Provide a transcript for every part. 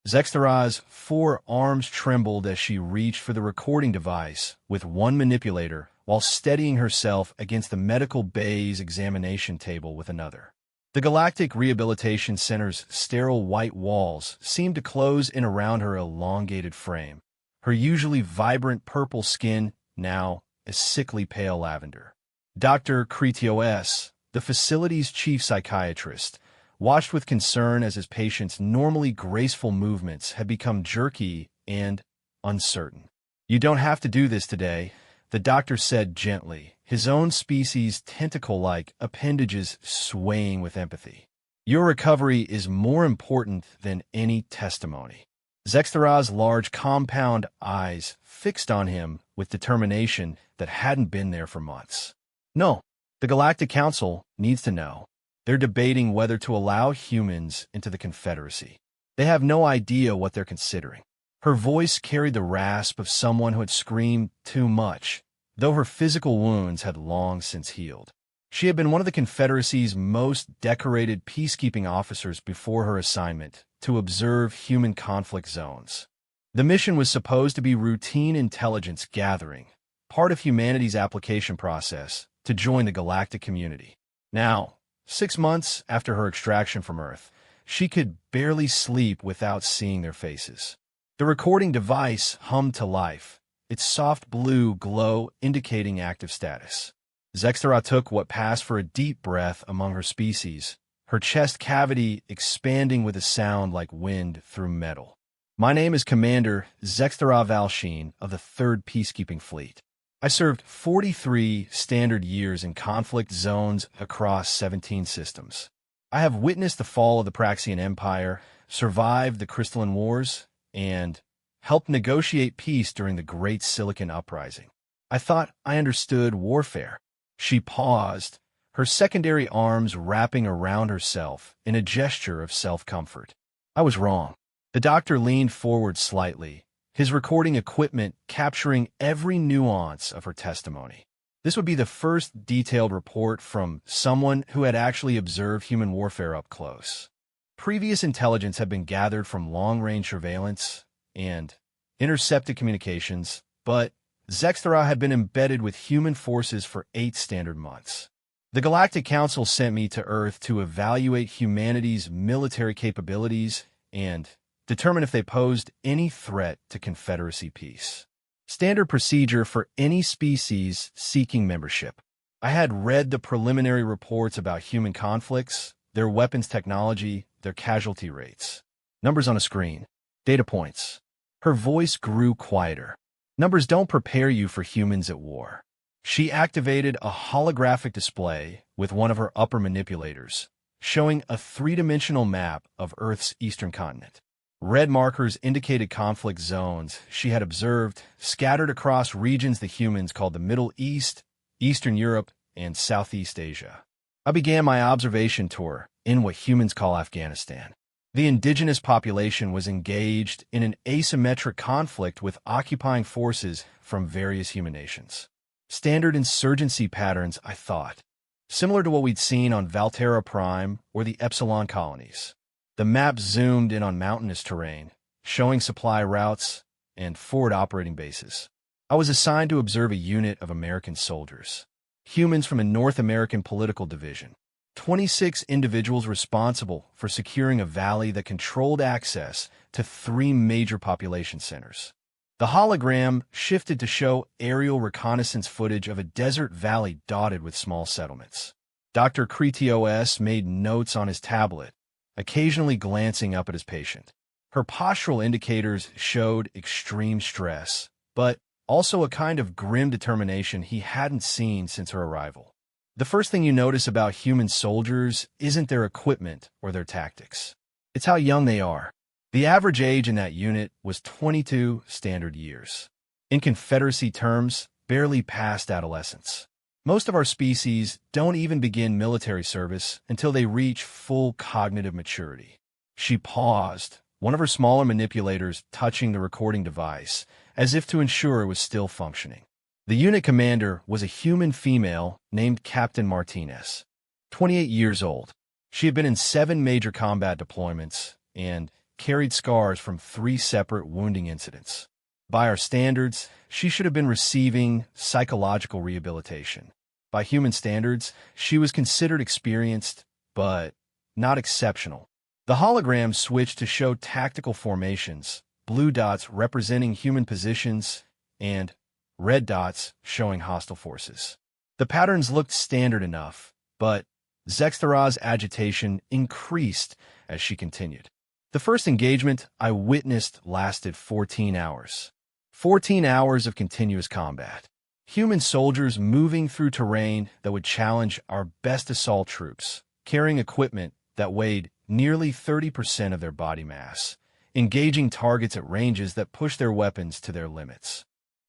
Zextara's 4 arms trembled as she reached for the recording device with one manipulator while steadying herself against the medical bay's examination table with another. The Galactic Rehabilitation Center's sterile white walls seemed to close in around her elongated frame, her usually vibrant purple skin now a sickly pale lavender. Dr. Kretios, the facility's chief psychiatrist, watched with concern as his patient's normally graceful movements had become jerky and uncertain. "You don't have to do this today," the doctor said gently, his own species' tentacle-like appendages swaying with empathy. "Your recovery is more important than any testimony." Zextara's large compound eyes fixed on him with determination that hadn't been there for months. "No, the Galactic Council needs to know. They're debating whether to allow humans into the Confederacy. They have no idea what they're considering." Her voice carried the rasp of someone who had screamed too much, though her physical wounds had long since healed. She had been one of the Confederacy's most decorated peacekeeping officers before her assignment to observe human conflict zones. The mission was supposed to be routine intelligence gathering, part of humanity's application process to join the galactic community. Now, 6 months after her extraction from Earth, she could barely sleep without seeing their faces. The recording device hummed to life, its soft blue glow indicating active status. Zextara took what passed for a deep breath among her species, her chest cavity expanding with a sound like wind through metal. "My name is Commander Zextara Valsheen of the 3rd Peacekeeping Fleet. I served 43 standard years in conflict zones across 17 systems. I have witnessed the fall of the Praxian Empire, survived the Crystalline Wars, and helped negotiate peace during the Great Silicon Uprising. I thought I understood warfare." She paused, her secondary arms wrapping around herself in a gesture of self-comfort. "I was wrong." The doctor leaned forward slightly, his recording equipment capturing every nuance of her testimony. This would be the first detailed report from someone who had actually observed human warfare up close. Previous intelligence had been gathered from long-range surveillance and intercepted communications, but Zextara had been embedded with human forces for 8 standard months. "The Galactic Council sent me to Earth to evaluate humanity's military capabilities and determine if they posed any threat to Confederacy peace. Standard procedure for any species seeking membership. I had read the preliminary reports about human conflicts, their weapons technology, their casualty rates. Numbers on a screen. Data points." Her voice grew quieter. "Numbers don't prepare you for humans at war." She activated a holographic display with one of her upper manipulators, showing a 3-dimensional map of Earth's eastern continent. Red markers indicated conflict zones she had observed, scattered across regions the humans called the Middle East, Eastern Europe, and Southeast Asia. I began my observation tour in what humans call Afghanistan. The indigenous population was engaged in an asymmetric conflict with occupying forces from various human nations. Standard insurgency patterns, I thought, similar to what we'd seen on Valterra Prime or the Epsilon colonies. The map zoomed in on mountainous terrain, showing supply routes and forward operating bases. I was assigned to observe a unit of American soldiers, humans from a North American political division. 26 individuals responsible for securing a valley that controlled access to 3 major population centers. The hologram shifted to show aerial reconnaissance footage of a desert valley dotted with small settlements. Dr. Kretios made notes on his tablet, occasionally glancing up at his patient. Her postural indicators showed extreme stress, but also a kind of grim determination he hadn't seen since her arrival. The first thing you notice about human soldiers isn't their equipment or their tactics. It's how young they are. The average age in that unit was 22 standard years. In Confederacy terms, barely past adolescence. Most of our species don't even begin military service until they reach full cognitive maturity. She paused, one of her smaller manipulators touching the recording device, as if to ensure it was still functioning. The unit commander was a human female named Captain Martinez, 28 years old. She had been in 7 major combat deployments and, carried scars from 3 separate wounding incidents. By our standards, she should have been receiving psychological rehabilitation. By human standards, she was considered experienced, but not exceptional. The hologram switched to show tactical formations, blue dots representing human positions, and red dots showing hostile forces. The patterns looked standard enough, but Zextara's agitation increased as she continued. The first engagement I witnessed lasted 14 hours. 14 hours of continuous combat. Human soldiers moving through terrain that would challenge our best assault troops, carrying equipment that weighed nearly 30% of their body mass, engaging targets at ranges that pushed their weapons to their limits.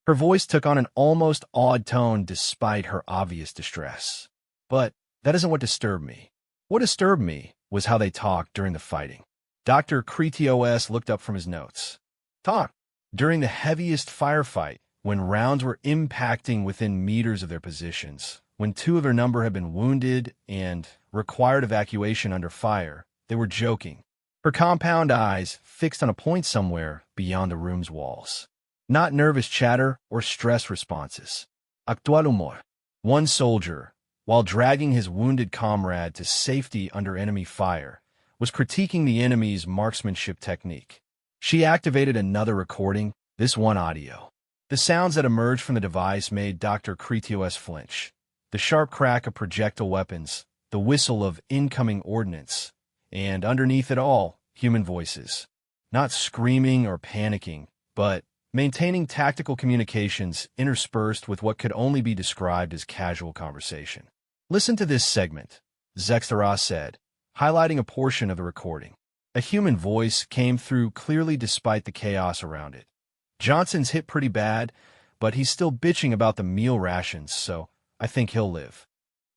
Her voice took on an almost awed tone despite her obvious distress. But that isn't what disturbed me. What disturbed me was how they talked during the fighting. Dr. Kretios looked up from his notes. Talk. During the heaviest firefight, when rounds were impacting within meters of their positions, when 2 of their number had been wounded and required evacuation under fire, they were joking. Her compound eyes fixed on a point somewhere beyond the room's walls. Not nervous chatter or stress responses. Actual humor. One soldier, while dragging his wounded comrade to safety under enemy fire, was critiquing the enemy's marksmanship technique. She activated another recording, this one audio. The sounds that emerged from the device made Dr. Kretios flinch. The sharp crack of projectile weapons, the whistle of incoming ordnance, and underneath it all, human voices. Not screaming or panicking, but maintaining tactical communications interspersed with what could only be described as casual conversation. Listen to this segment, Zextara said, highlighting a portion of the recording. A human voice came through clearly despite the chaos around it. Johnson's hit pretty bad, but he's still bitching about the meal rations, so I think he'll live.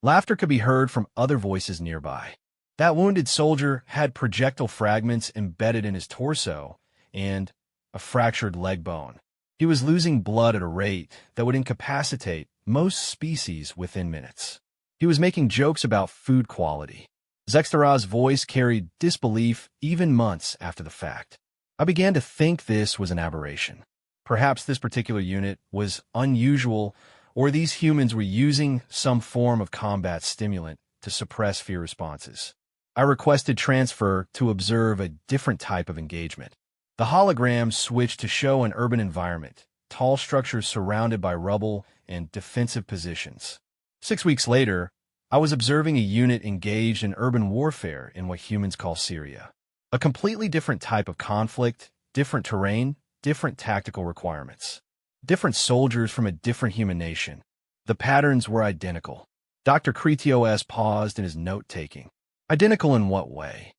Laughter could be heard from other voices nearby. That wounded soldier had projectile fragments embedded in his torso and a fractured leg bone. He was losing blood at a rate that would incapacitate most species within minutes. He was making jokes about food quality. Zextara's voice carried disbelief even months after the fact. I began to think this was an aberration. Perhaps this particular unit was unusual, or these humans were using some form of combat stimulant to suppress fear responses. I requested transfer to observe a different type of engagement. The hologram switched to show an urban environment, tall structures surrounded by rubble and defensive positions. 6 weeks later, I was observing a unit engaged in urban warfare in what humans call Syria. A completely different type of conflict, different terrain, different tactical requirements. Different soldiers from a different human nation. The patterns were identical. Dr. Kretios paused in his note-taking. Identical in what way?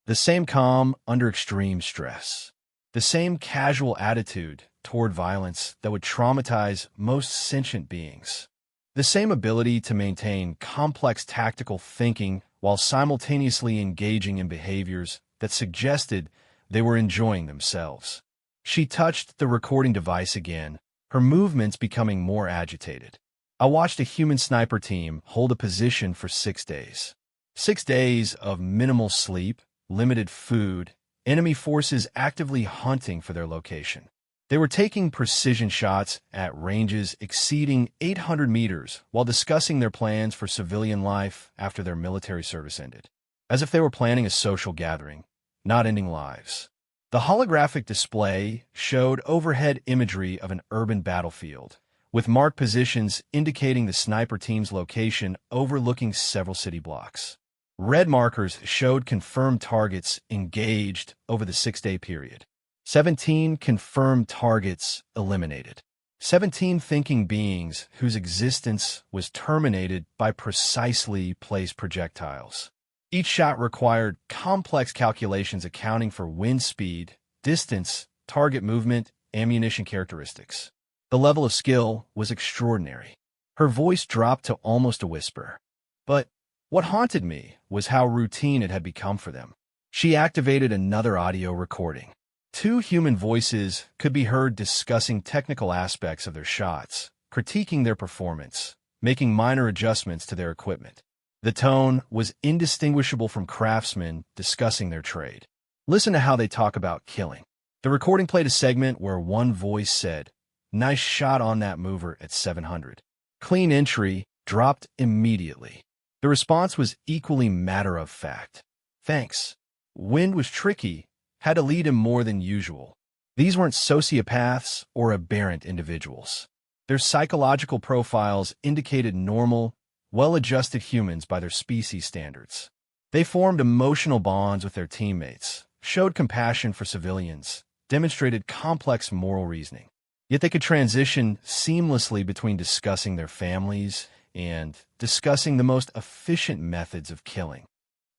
The same calm under extreme stress. The same casual attitude toward violence that would traumatize most sentient beings. The same ability to maintain complex tactical thinking while simultaneously engaging in behaviors that suggested they were enjoying themselves. She touched the recording device again, her movements becoming more agitated. I watched a human sniper team hold a position for 6 days. 6 days of minimal sleep, limited food, enemy forces actively hunting for their location. They were taking precision shots at ranges exceeding 800 meters while discussing their plans for civilian life after their military service ended, as if they were planning a social gathering, not ending lives. The holographic display showed overhead imagery of an urban battlefield, with marked positions indicating the sniper team's location overlooking several city blocks. Red markers showed confirmed targets engaged over the 6-day period. 17 confirmed targets eliminated. 17 thinking beings whose existence was terminated by precisely placed projectiles. Each shot required complex calculations accounting for wind speed, distance, target movement, ammunition characteristics. The level of skill was extraordinary. Her voice dropped to almost a whisper. But what haunted me was how routine it had become for them. She activated another audio recording. 2 human voices could be heard discussing technical aspects of their shots, critiquing their performance, making minor adjustments to their equipment. The tone was indistinguishable from craftsmen discussing their trade. Listen to how they talk about killing. The recording played a segment where one voice said, "Nice shot on that mover at 700. Clean entry, dropped immediately." The response was equally matter-of-fact. "Thanks." Wind was tricky, had to lead him more than usual. These weren't sociopaths or aberrant individuals. Their psychological profiles indicated normal, well-adjusted humans by their species standards. They formed emotional bonds with their teammates, showed compassion for civilians, demonstrated complex moral reasoning. Yet they could transition seamlessly between discussing their families and discussing the most efficient methods of killing.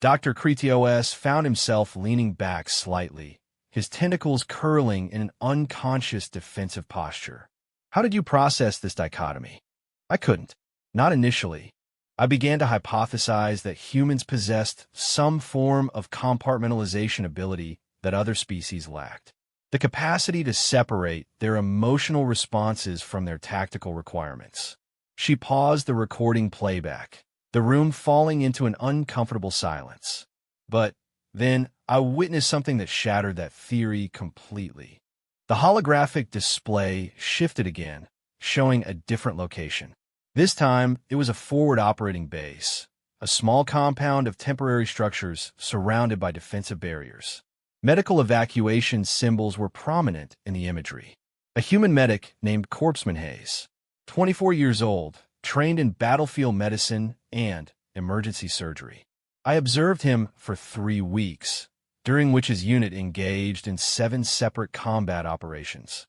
Dr. Kritios found himself leaning back slightly, his tentacles curling in an unconscious defensive posture. How did you process this dichotomy? I couldn't. Not initially. I began to hypothesize that humans possessed some form of compartmentalization ability that other species lacked. The capacity to separate their emotional responses from their tactical requirements. She paused the recording playback, the room falling into an uncomfortable silence. But then I witnessed something that shattered that theory completely. The holographic display shifted again, showing a different location. This time, it was a forward operating base, a small compound of temporary structures surrounded by defensive barriers. Medical evacuation symbols were prominent in the imagery. A human medic named Corpseman Hayes, 24 years old, trained in battlefield medicine and emergency surgery. I observed him for 3 weeks, during which his unit engaged in 7 separate combat operations.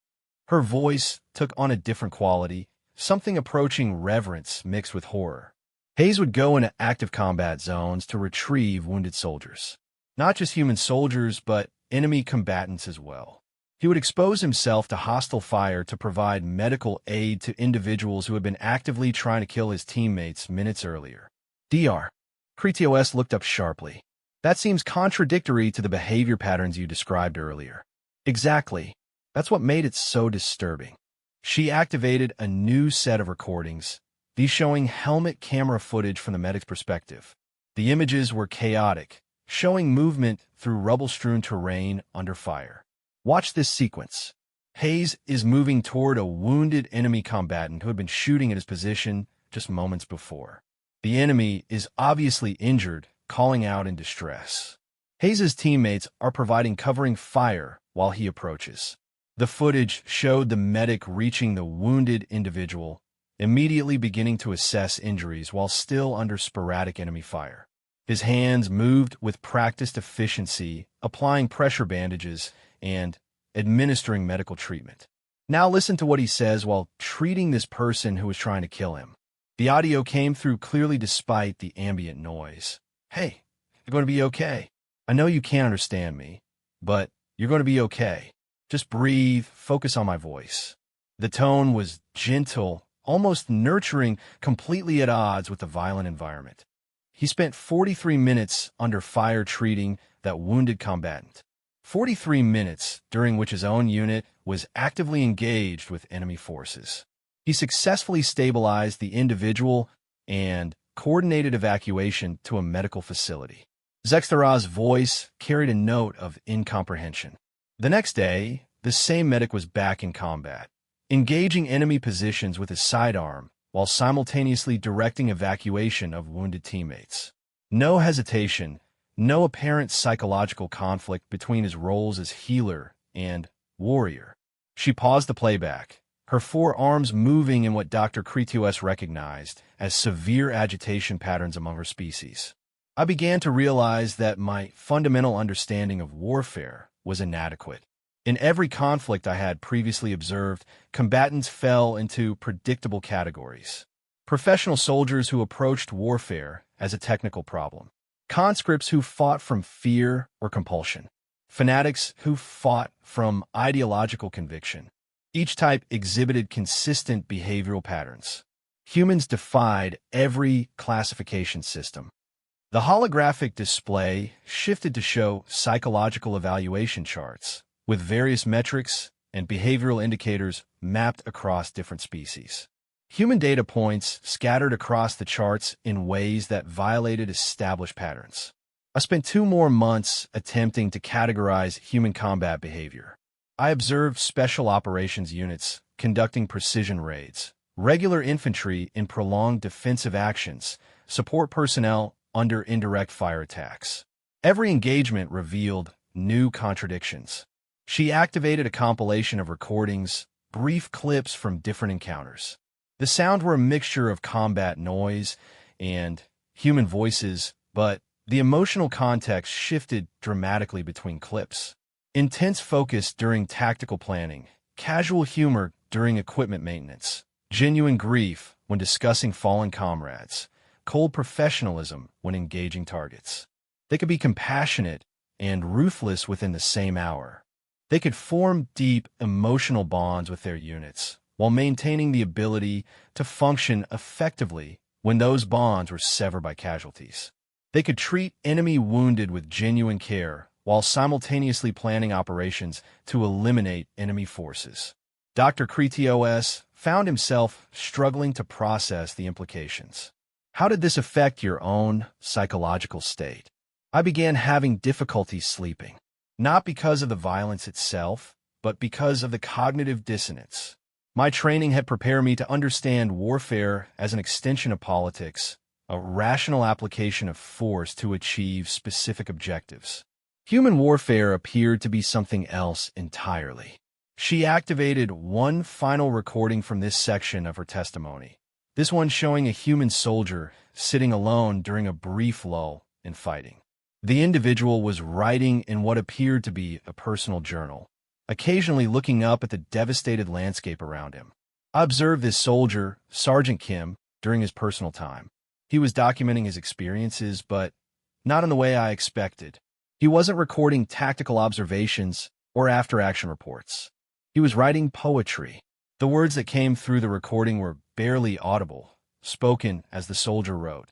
Her voice took on a different quality, something approaching reverence mixed with horror. Hayes would go into active combat zones to retrieve wounded soldiers. Not just human soldiers, but enemy combatants as well. He would expose himself to hostile fire to provide medical aid to individuals who had been actively trying to kill his teammates minutes earlier. Dr. Kritios looked up sharply. That seems contradictory to the behavior patterns you described earlier. Exactly. That's what made it so disturbing. She activated a new set of recordings, these showing helmet camera footage from the medic's perspective. The images were chaotic, showing movement through rubble-strewn terrain under fire. Watch this sequence. Hayes is moving toward a wounded enemy combatant who had been shooting at his position just moments before. The enemy is obviously injured, calling out in distress. Hayes's teammates are providing covering fire while he approaches. The footage showed the medic reaching the wounded individual, immediately beginning to assess injuries while still under sporadic enemy fire. His hands moved with practiced efficiency, applying pressure bandages and administering medical treatment. Now listen to what he says while treating this person who was trying to kill him. The audio came through clearly despite the ambient noise. "Hey, you're going to be okay. I know you can't understand me, but you're going to be okay. Just breathe, focus on my voice." The tone was gentle, almost nurturing, completely at odds with the violent environment. He spent 43 minutes under fire treating that wounded combatant. 43 minutes during which his own unit was actively engaged with enemy forces. He successfully stabilized the individual and coordinated evacuation to a medical facility. Zextara's voice carried a note of incomprehension. The next day, the same medic was back in combat, engaging enemy positions with his sidearm while simultaneously directing evacuation of wounded teammates. No hesitation, no apparent psychological conflict between his roles as healer and warrior. She paused the playback, her 4 arms moving in what Dr. Kritios recognized as severe agitation patterns among her species. I began to realize that my fundamental understanding of warfare was inadequate. In every conflict I had previously observed, combatants fell into predictable categories. Professional soldiers who approached warfare as a technical problem. Conscripts who fought from fear or compulsion. Fanatics who fought from ideological conviction. Each type exhibited consistent behavioral patterns. Humans defied every classification system. The holographic display shifted to show psychological evaluation charts, with various metrics and behavioral indicators mapped across different species. Human data points scattered across the charts in ways that violated established patterns. I spent 2 more months attempting to categorize human combat behavior. I observed special operations units conducting precision raids, regular infantry in prolonged defensive actions, support personnel under indirect fire attacks. Every engagement revealed new contradictions. She activated a compilation of recordings, brief clips from different encounters. The sounds were a mixture of combat noise and human voices, but the emotional context shifted dramatically between clips. Intense focus during tactical planning, casual humor during equipment maintenance, genuine grief when discussing fallen comrades, cold professionalism when engaging targets. They could be compassionate and ruthless within the same hour. They could form deep emotional bonds with their units, while maintaining the ability to function effectively when those bonds were severed by casualties. They could treat enemy wounded with genuine care, while simultaneously planning operations to eliminate enemy forces. Dr. Kretios found himself struggling to process the implications. How did this affect your own psychological state? I began having difficulty sleeping, not because of the violence itself, but because of the cognitive dissonance. My training had prepared me to understand warfare as an extension of politics, a rational application of force to achieve specific objectives. Human warfare appeared to be something else entirely. She activated one final recording from this section of her testimony, this one showing a human soldier sitting alone during a brief lull in fighting. The individual was writing in what appeared to be a personal journal, occasionally looking up at the devastated landscape around him. I observed this soldier, Sergeant Kim, during his personal time. He was documenting his experiences, but not in the way I expected. He wasn't recording tactical observations or after-action reports. He was writing poetry. The words that came through the recording were barely audible, spoken as the soldier wrote.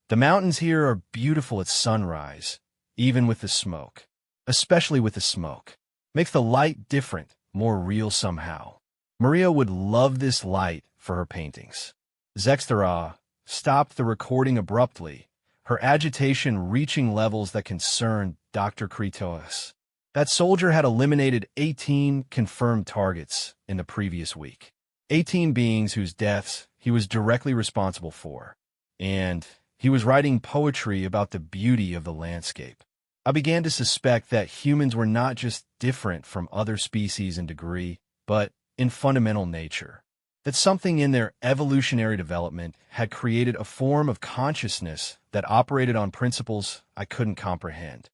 The mountains here are beautiful at sunrise, even with the smoke. Especially with the smoke. Makes the light different, more real somehow. Maria would love this light for her paintings. Zextera stopped the recording abruptly, her agitation reaching levels that concerned Dr. Kretios. That soldier had eliminated 18 confirmed targets in the previous week. 18 beings whose deaths he was directly responsible for. And he was writing poetry about the beauty of the landscape. I began to suspect that humans were not just different from other species in degree, but in fundamental nature. That something in their evolutionary development had created a form of consciousness that operated on principles I couldn't comprehend.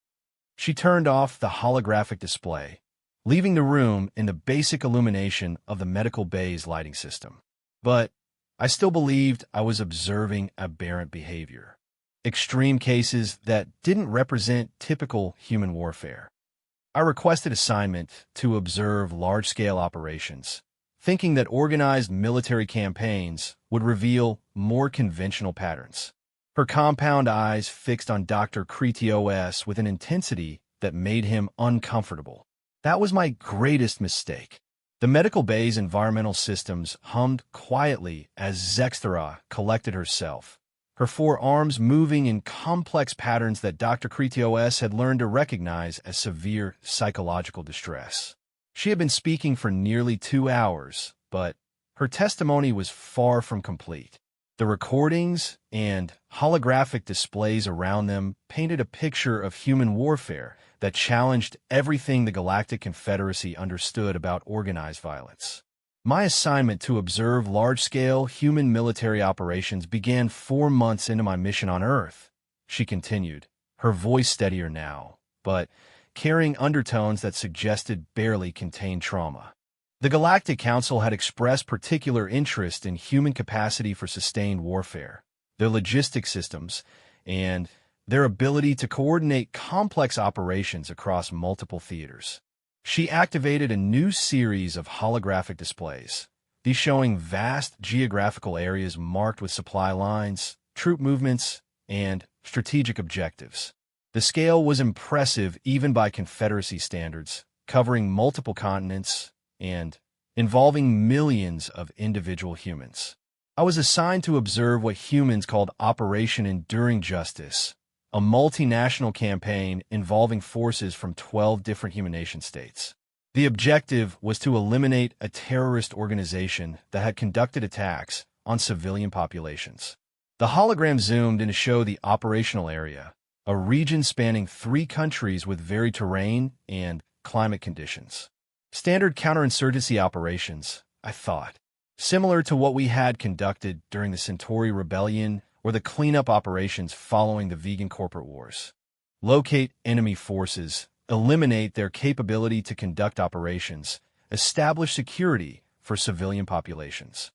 She turned off the holographic display, leaving the room in the basic illumination of the medical bay's lighting system. But I still believed I was observing aberrant behavior. Extreme cases that didn't represent typical human warfare. I requested assignment to observe large-scale operations, thinking that organized military campaigns would reveal more conventional patterns. Her compound eyes fixed on Dr. Kretios with an intensity that made him uncomfortable. That was my greatest mistake. The medical bay's environmental systems hummed quietly as Zextera collected herself, her 4 arms moving in complex patterns that Dr. Kretios had learned to recognize as severe psychological distress. She had been speaking for nearly 2 hours, but her testimony was far from complete. The recordings and holographic displays around them painted a picture of human warfare that challenged everything the Galactic Confederacy understood about organized violence. My assignment to observe large-scale human military operations began 4 months into my mission on Earth, she continued, her voice steadier now, but carrying undertones that suggested barely contained trauma. The Galactic Council had expressed particular interest in human capacity for sustained warfare, their logistic systems, and their ability to coordinate complex operations across multiple theaters. She activated a new series of holographic displays, these showing vast geographical areas marked with supply lines, troop movements, and strategic objectives. The scale was impressive even by Confederacy standards, covering multiple continents and involving millions of individual humans. I was assigned to observe what humans called Operation Enduring Justice, a multinational campaign involving forces from 12 different human nation-states. The objective was to eliminate a terrorist organization that had conducted attacks on civilian populations. The hologram zoomed in to show the operational area, a region spanning 3 countries with varied terrain and climate conditions. Standard counterinsurgency operations, I thought, similar to what we had conducted during the Centauri Rebellion or the cleanup operations following the vegan corporate wars. Locate enemy forces, eliminate their capability to conduct operations, establish security for civilian populations.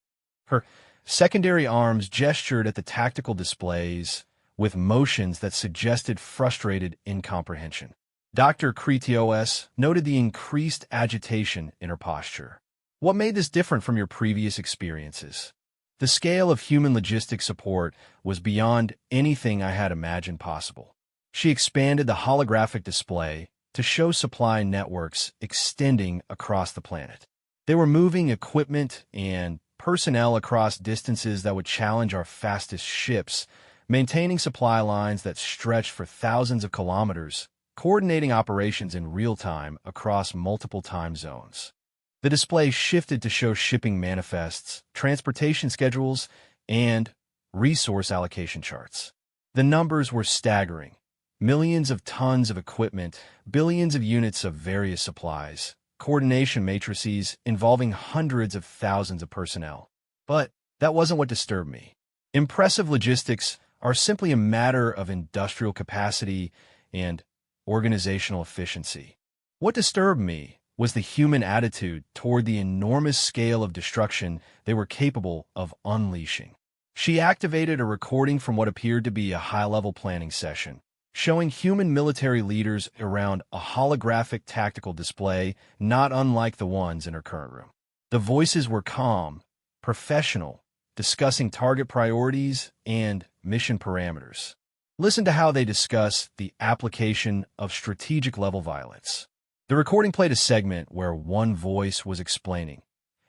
Her secondary arms gestured at the tactical displays with motions that suggested frustrated incomprehension. Dr. Kretios noted the increased agitation in her posture. What made this different from your previous experiences? The scale of human logistic support was beyond anything I had imagined possible. She expanded the holographic display to show supply networks extending across the planet. They were moving equipment and personnel across distances that would challenge our fastest ships, maintaining supply lines that stretched for thousands of kilometers, coordinating operations in real time across multiple time zones. The display shifted to show shipping manifests, transportation schedules, and resource allocation charts. The numbers were staggering. Millions of tons of equipment, billions of units of various supplies, coordination matrices involving hundreds of thousands of personnel. But that wasn't what disturbed me. Impressive logistics are simply a matter of industrial capacity and organizational efficiency. What disturbed me was the human attitude toward the enormous scale of destruction they were capable of unleashing. She activated a recording from what appeared to be a high-level planning session, showing human military leaders around a holographic tactical display not unlike the ones in her current room. The voices were calm, professional, discussing target priorities and mission parameters. Listen to how they discuss the application of strategic-level violence. The recording played a segment where one voice was explaining,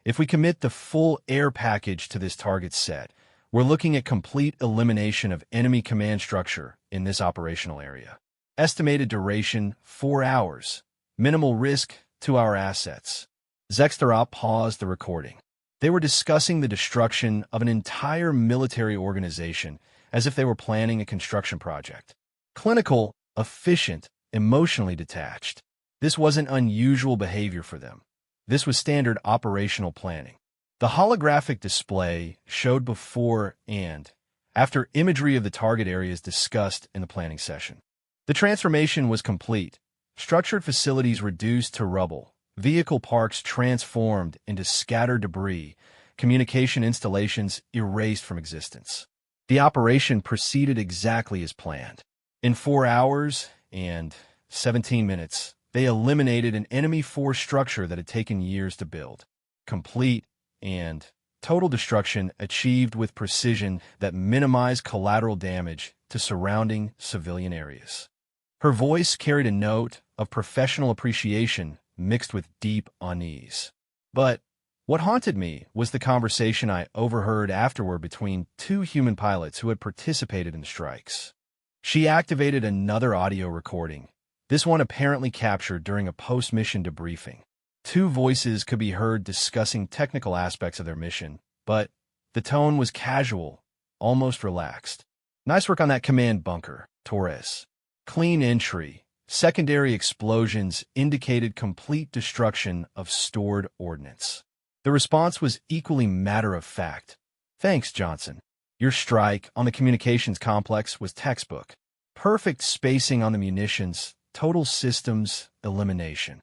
if we commit the full air package to this target set, we're looking at complete elimination of enemy command structure in this operational area. Estimated duration, 4 hours. Minimal risk to our assets. Zextera paused the recording. They were discussing the destruction of an entire military organization as if they were planning a construction project. Clinical, efficient, emotionally detached. This wasn't unusual behavior for them. This was standard operational planning. The holographic display showed before and after imagery of the target areas discussed in the planning session. The transformation was complete. Structured facilities reduced to rubble, vehicle parks transformed into scattered debris, communication installations erased from existence. The operation proceeded exactly as planned. In 4 hours and 17 minutes, they eliminated an enemy force structure that had taken years to build. Complete and total destruction achieved with precision that minimized collateral damage to surrounding civilian areas. Her voice carried a note of professional appreciation mixed with deep unease. But what haunted me was the conversation I overheard afterward between 2 human pilots who had participated in the strikes. She activated another audio recording, this one apparently captured during a post-mission debriefing. 2 voices could be heard discussing technical aspects of their mission, but the tone was casual, almost relaxed. Nice work on that command bunker, Torres. Clean entry. Secondary explosions indicated complete destruction of stored ordnance. The response was equally matter-of-fact. Thanks, Johnson. Your strike on the communications complex was textbook. Perfect spacing on the munitions, total systems elimination.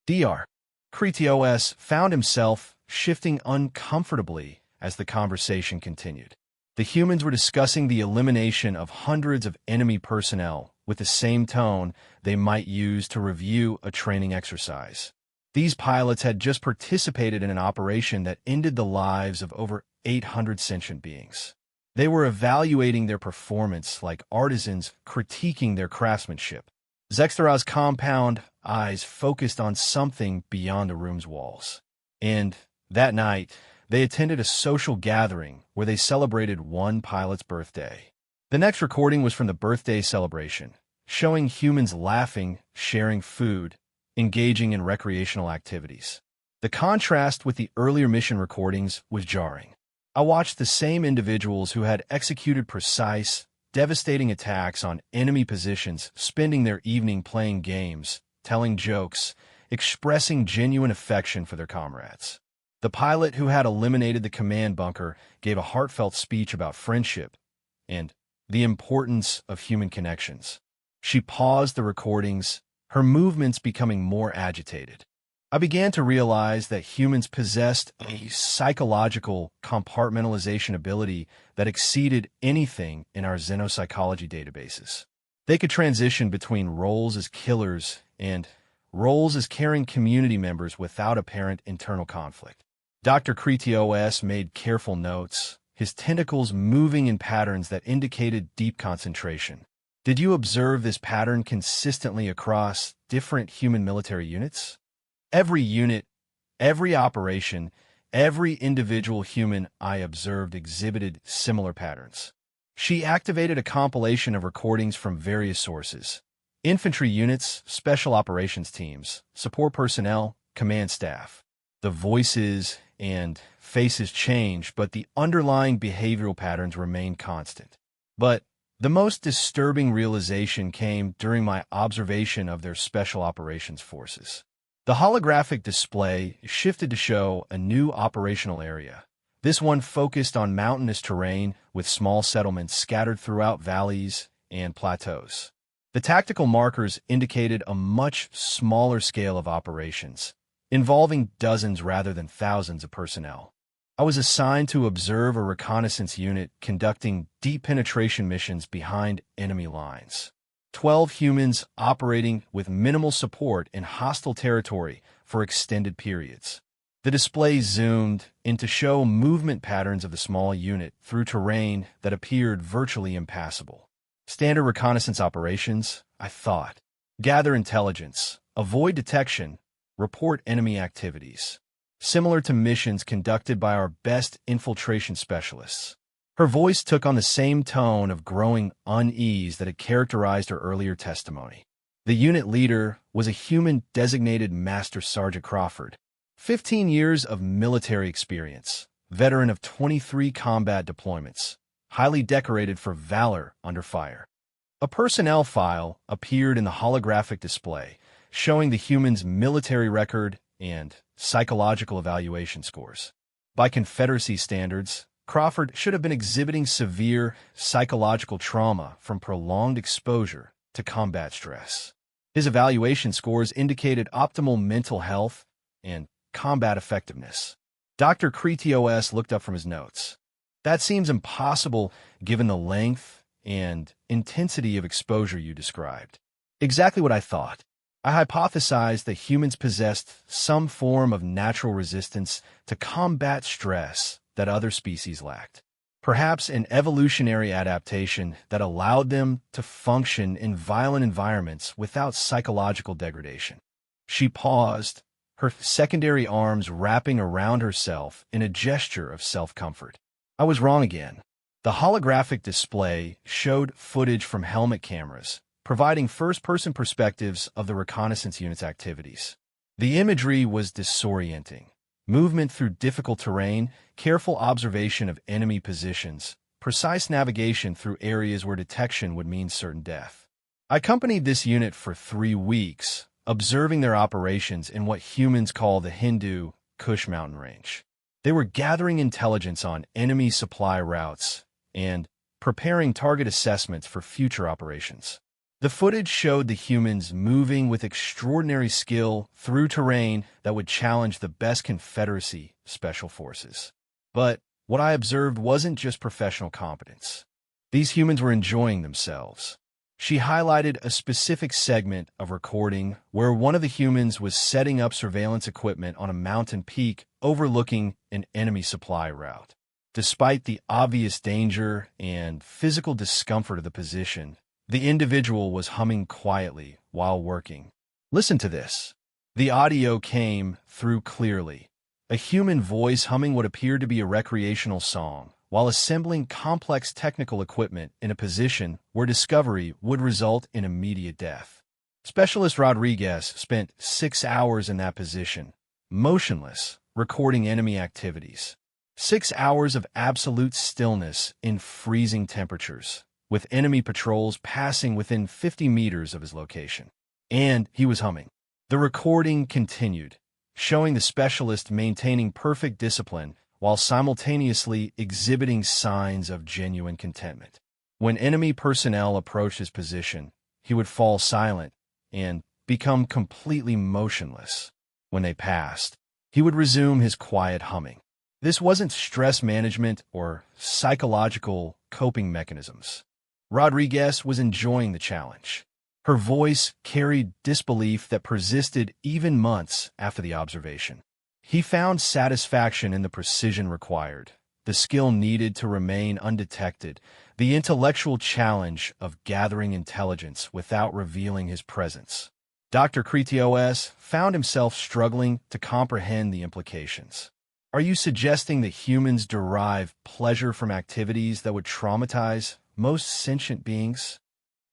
Dr. Kretios found himself shifting uncomfortably as the conversation continued. The humans were discussing the elimination of hundreds of enemy personnel with the same tone they might use to review a training exercise. These pilots had just participated in an operation that ended the lives of over 800 sentient beings. They were evaluating their performance like artisans critiquing their craftsmanship. Zextera's compound eyes focused on something beyond the room's walls. And that night, they attended a social gathering where they celebrated one pilot's birthday. The next recording was from the birthday celebration, showing humans laughing, sharing food, engaging in recreational activities. The contrast with the earlier mission recordings was jarring. I watched the same individuals who had executed precise, devastating attacks on enemy positions, spending their evening playing games, telling jokes, expressing genuine affection for their comrades. The pilot who had eliminated the command bunker gave a heartfelt speech about friendship and the importance of human connections. She paused the recordings, her movements becoming more agitated. I began to realize that humans possessed a psychological compartmentalization ability that exceeded anything in our xenopsychology databases. They could transition between roles as killers and roles as caring community members without apparent internal conflict. Dr. Kretios made careful notes, his tentacles moving in patterns that indicated deep concentration. Did you observe this pattern consistently across different human military units? Every unit, every operation, every individual human I observed exhibited similar patterns. She activated a compilation of recordings from various sources: infantry units, special operations teams, support personnel, command staff. The voices and faces changed, but the underlying behavioral patterns remained constant. But the most disturbing realization came during my observation of their special operations forces. The holographic display shifted to show a new operational area. This one focused on mountainous terrain with small settlements scattered throughout valleys and plateaus. The tactical markers indicated a much smaller scale of operations, involving dozens rather than thousands of personnel. I was assigned to observe a reconnaissance unit conducting deep penetration missions behind enemy lines. 12 humans operating with minimal support in hostile territory for extended periods. The display zoomed in to show movement patterns of the small unit through terrain that appeared virtually impassable. Standard reconnaissance operations, I thought. Gather intelligence, avoid detection, report enemy activities. Similar to missions conducted by our best infiltration specialists. Her voice took on the same tone of growing unease that had characterized her earlier testimony. The unit leader was a human designated Master Sergeant Crawford, 15 years of military experience, veteran of 23 combat deployments, highly decorated for valor under fire. A personnel file appeared in the holographic display, showing the human's military record and psychological evaluation scores. By Confederacy standards, Crawford should have been exhibiting severe psychological trauma from prolonged exposure to combat stress. His evaluation scores indicated optimal mental health and combat effectiveness. Dr. Kretios looked up from his notes. That seems impossible given the length and intensity of exposure you described. Exactly what I thought. I hypothesized that humans possessed some form of natural resistance to combat stress that other species lacked. Perhaps an evolutionary adaptation that allowed them to function in violent environments without psychological degradation. She paused, her secondary arms wrapping around herself in a gesture of self-comfort. I was wrong again. The holographic display showed footage from helmet cameras, providing first-person perspectives of the reconnaissance unit's activities. The imagery was disorienting. Movement through difficult terrain, careful observation of enemy positions, precise navigation through areas where detection would mean certain death. I accompanied this unit for 3 weeks, observing their operations in what humans call the Hindu Kush mountain range. They were gathering intelligence on enemy supply routes and preparing target assessments for future operations. The footage showed the humans moving with extraordinary skill through terrain that would challenge the best Confederacy special forces. But what I observed wasn't just professional competence. These humans were enjoying themselves. She highlighted a specific segment of recording where one of the humans was setting up surveillance equipment on a mountain peak overlooking an enemy supply route. Despite the obvious danger and physical discomfort of the position, the individual was humming quietly while working. Listen to this. The audio came through clearly. A human voice humming what appeared to be a recreational song, while assembling complex technical equipment in a position where discovery would result in immediate death. Specialist Rodriguez spent 6 hours in that position, motionless, recording enemy activities. 6 hours of absolute stillness in freezing temperatures, with enemy patrols passing within 50 meters of his location. And he was humming. The recording continued, showing the specialist maintaining perfect discipline while simultaneously exhibiting signs of genuine contentment. When enemy personnel approached his position, he would fall silent and become completely motionless. When they passed, he would resume his quiet humming. This wasn't stress management or psychological coping mechanisms. Rodriguez was enjoying the challenge. Her voice carried disbelief that persisted even months after the observation. He found satisfaction in the precision required, the skill needed to remain undetected, the intellectual challenge of gathering intelligence without revealing his presence. Dr. Kritios found himself struggling to comprehend the implications. Are you suggesting that humans derive pleasure from activities that would traumatize most sentient beings?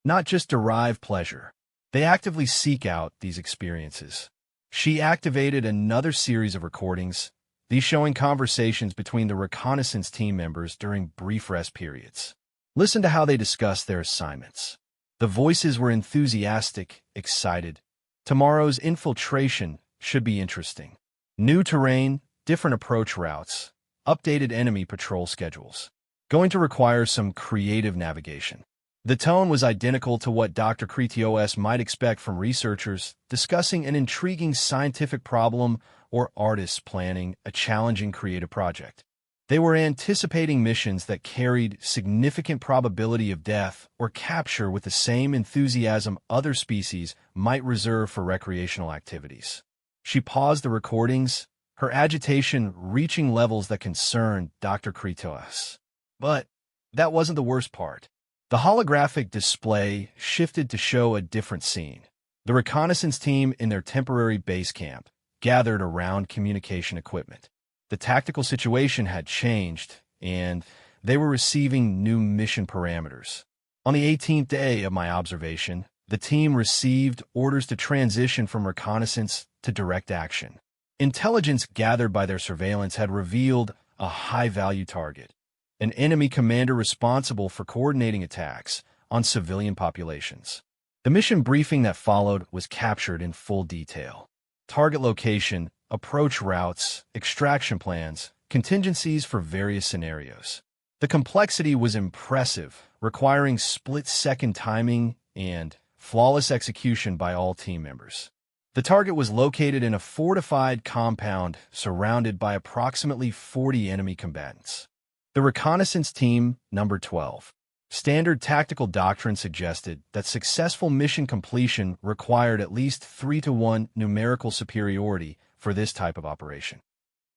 Not just derive pleasure. They actively seek out these experiences. She activated another series of recordings, these showing conversations between the reconnaissance team members during brief rest periods. Listen to how they discussed their assignments. The voices were enthusiastic, excited. Tomorrow's infiltration should be interesting. New terrain, different approach routes, updated enemy patrol schedules. Going to require some creative navigation. The tone was identical to what Dr. Kritios might expect from researchers discussing an intriguing scientific problem or artists planning a challenging creative project. They were anticipating missions that carried significant probability of death or capture with the same enthusiasm other species might reserve for recreational activities. She paused the recordings, her agitation reaching levels that concerned Dr. Kritios. But that wasn't the worst part. The holographic display shifted to show a different scene. The reconnaissance team in their temporary base camp gathered around communication equipment. The tactical situation had changed, and they were receiving new mission parameters. On the 18th day of my observation, the team received orders to transition from reconnaissance to direct action. Intelligence gathered by their surveillance had revealed a high-value target, an enemy commander responsible for coordinating attacks on civilian populations. The mission briefing that followed was captured in full detail. Target location, approach routes, extraction plans, contingencies for various scenarios. The complexity was impressive, requiring split-second timing and flawless execution by all team members. The target was located in a fortified compound surrounded by approximately 40 enemy combatants. The reconnaissance team, number 12. Standard tactical doctrine suggested that successful mission completion required at least 3-to-1 numerical superiority for this type of operation.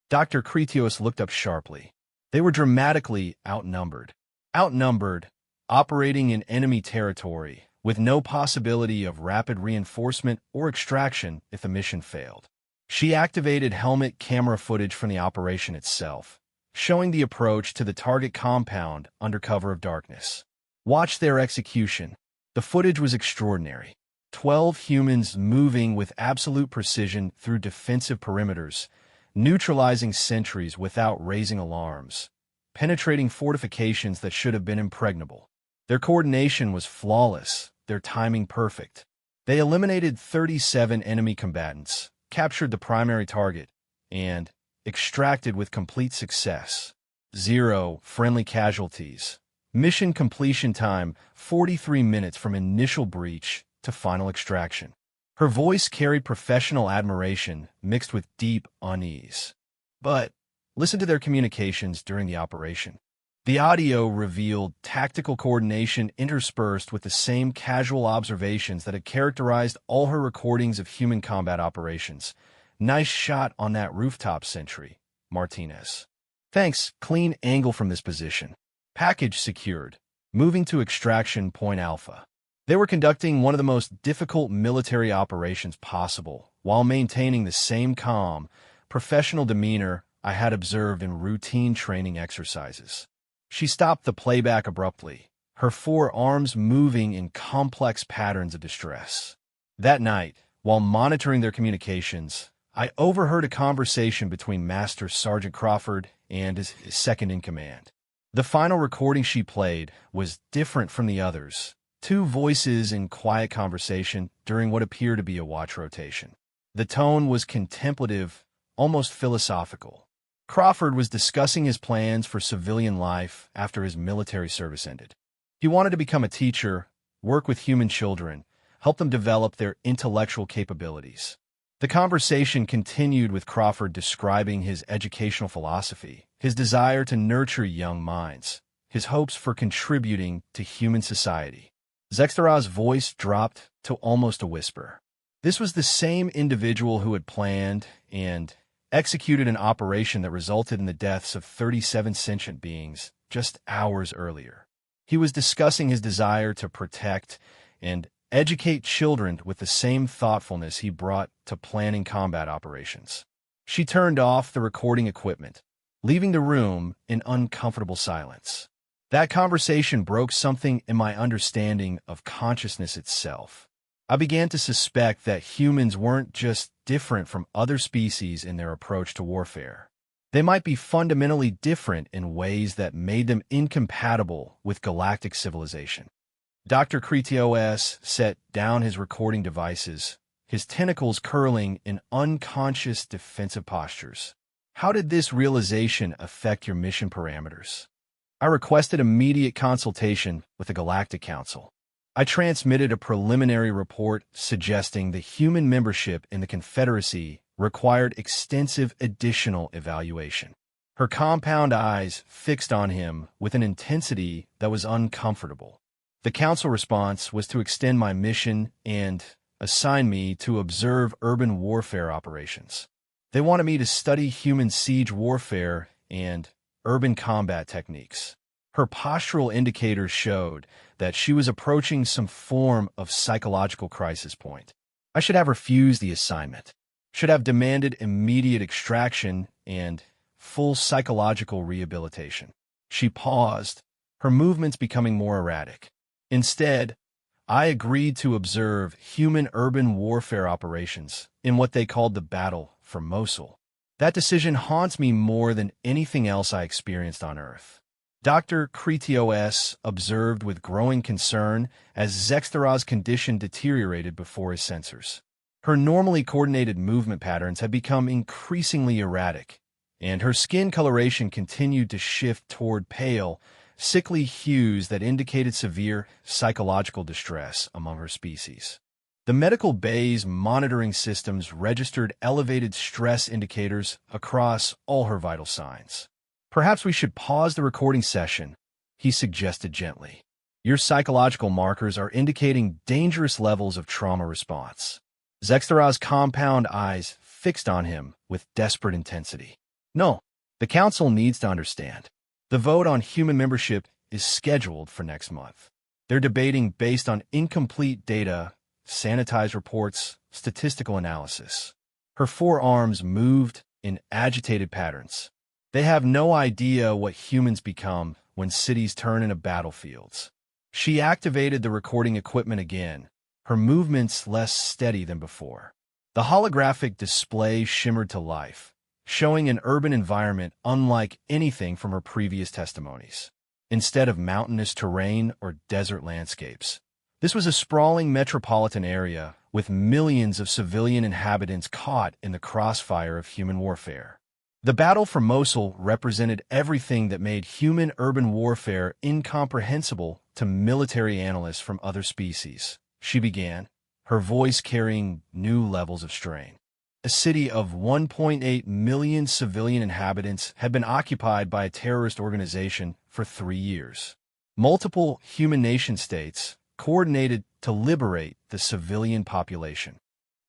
Dr. Kritios looked up sharply. They were dramatically outnumbered. Outnumbered, operating in enemy territory, with no possibility of rapid reinforcement or extraction if the mission failed. She activated helmet camera footage from the operation itself, showing the approach to the target compound under cover of darkness. Watch their execution. The footage was extraordinary. 12 humans moving with absolute precision through defensive perimeters, neutralizing sentries without raising alarms, penetrating fortifications that should have been impregnable. Their coordination was flawless, their timing perfect. They eliminated 37 enemy combatants, captured the primary target, and extracted with complete success. 0 friendly casualties. Mission completion time, 43 minutes from initial breach to final extraction. Her voice carried professional admiration mixed with deep unease. But listen to their communications during the operation. The audio revealed tactical coordination interspersed with the same casual observations that had characterized all her recordings of human combat operations. Nice shot on that rooftop sentry, Martinez. Thanks, clean angle from this position. Package secured. Moving to extraction point Alpha. They were conducting one of the most difficult military operations possible, while maintaining the same calm, professional demeanor I had observed in routine training exercises. She stopped the playback abruptly, her forearms moving in complex patterns of distress. That night, while monitoring their communications, I overheard a conversation between Master Sergeant Crawford and his second-in-command. The final recording she played was different from the others, two voices in quiet conversation during what appeared to be a watch rotation. The tone was contemplative, almost philosophical. Crawford was discussing his plans for civilian life after his military service ended. He wanted to become a teacher, work with human children, help them develop their intellectual capabilities. The conversation continued with Crawford describing his educational philosophy, his desire to nurture young minds, his hopes for contributing to human society. Zextaraz's voice dropped to almost a whisper. This was the same individual who had planned and executed an operation that resulted in the deaths of 37 sentient beings just hours earlier. He was discussing his desire to protect and educate children with the same thoughtfulness he brought to planning combat operations. She turned off the recording equipment, leaving the room in uncomfortable silence. That conversation broke something in my understanding of consciousness itself. I began to suspect that humans weren't just different from other species in their approach to warfare. They might be fundamentally different in ways that made them incompatible with galactic civilization. Dr. Kretios set down his recording devices, his tentacles curling in unconscious defensive postures. How did this realization affect your mission parameters? I requested immediate consultation with the Galactic Council. I transmitted a preliminary report suggesting the human membership in the Confederacy required extensive additional evaluation. Her compound eyes fixed on him with an intensity that was uncomfortable. The Council response was to extend my mission and assign me to observe urban warfare operations. They wanted me to study human siege warfare and urban combat techniques. Her postural indicators showed that she was approaching some form of psychological crisis point. I should have refused the assignment, should have demanded immediate extraction and full psychological rehabilitation. She paused, her movements becoming more erratic. Instead, I agreed to observe human urban warfare operations in what they called the Battle for Mosul. That decision haunts me more than anything else I experienced on Earth. Dr. Kretios observed with growing concern as Zextaraz's condition deteriorated before his sensors. Her normally coordinated movement patterns had become increasingly erratic, and her skin coloration continued to shift toward pale, sickly hues that indicated severe psychological distress among her species. The medical bay's monitoring systems registered elevated stress indicators across all her vital signs. Perhaps we should pause the recording session, he suggested gently. Your psychological markers are indicating dangerous levels of trauma response. Zextaraz's compound eyes fixed on him with desperate intensity. No, the Council needs to understand. The vote on human membership is scheduled for next month. They're debating based on incomplete data, sanitized reports, statistical analysis. Her forearms moved in agitated patterns. They have no idea what humans become when cities turn into battlefields. She activated the recording equipment again, her movements less steady than before. The holographic display shimmered to life, showing an urban environment unlike anything from her previous testimonies. Instead of mountainous terrain or desert landscapes, this was a sprawling metropolitan area with millions of civilian inhabitants caught in the crossfire of human warfare. The battle for Mosul represented everything that made human urban warfare incomprehensible to military analysts from other species. She began, her voice carrying new levels of strain. A city of 1.8 million civilian inhabitants had been occupied by a terrorist organization for 3 years. Multiple human nation-states coordinated to liberate the civilian population.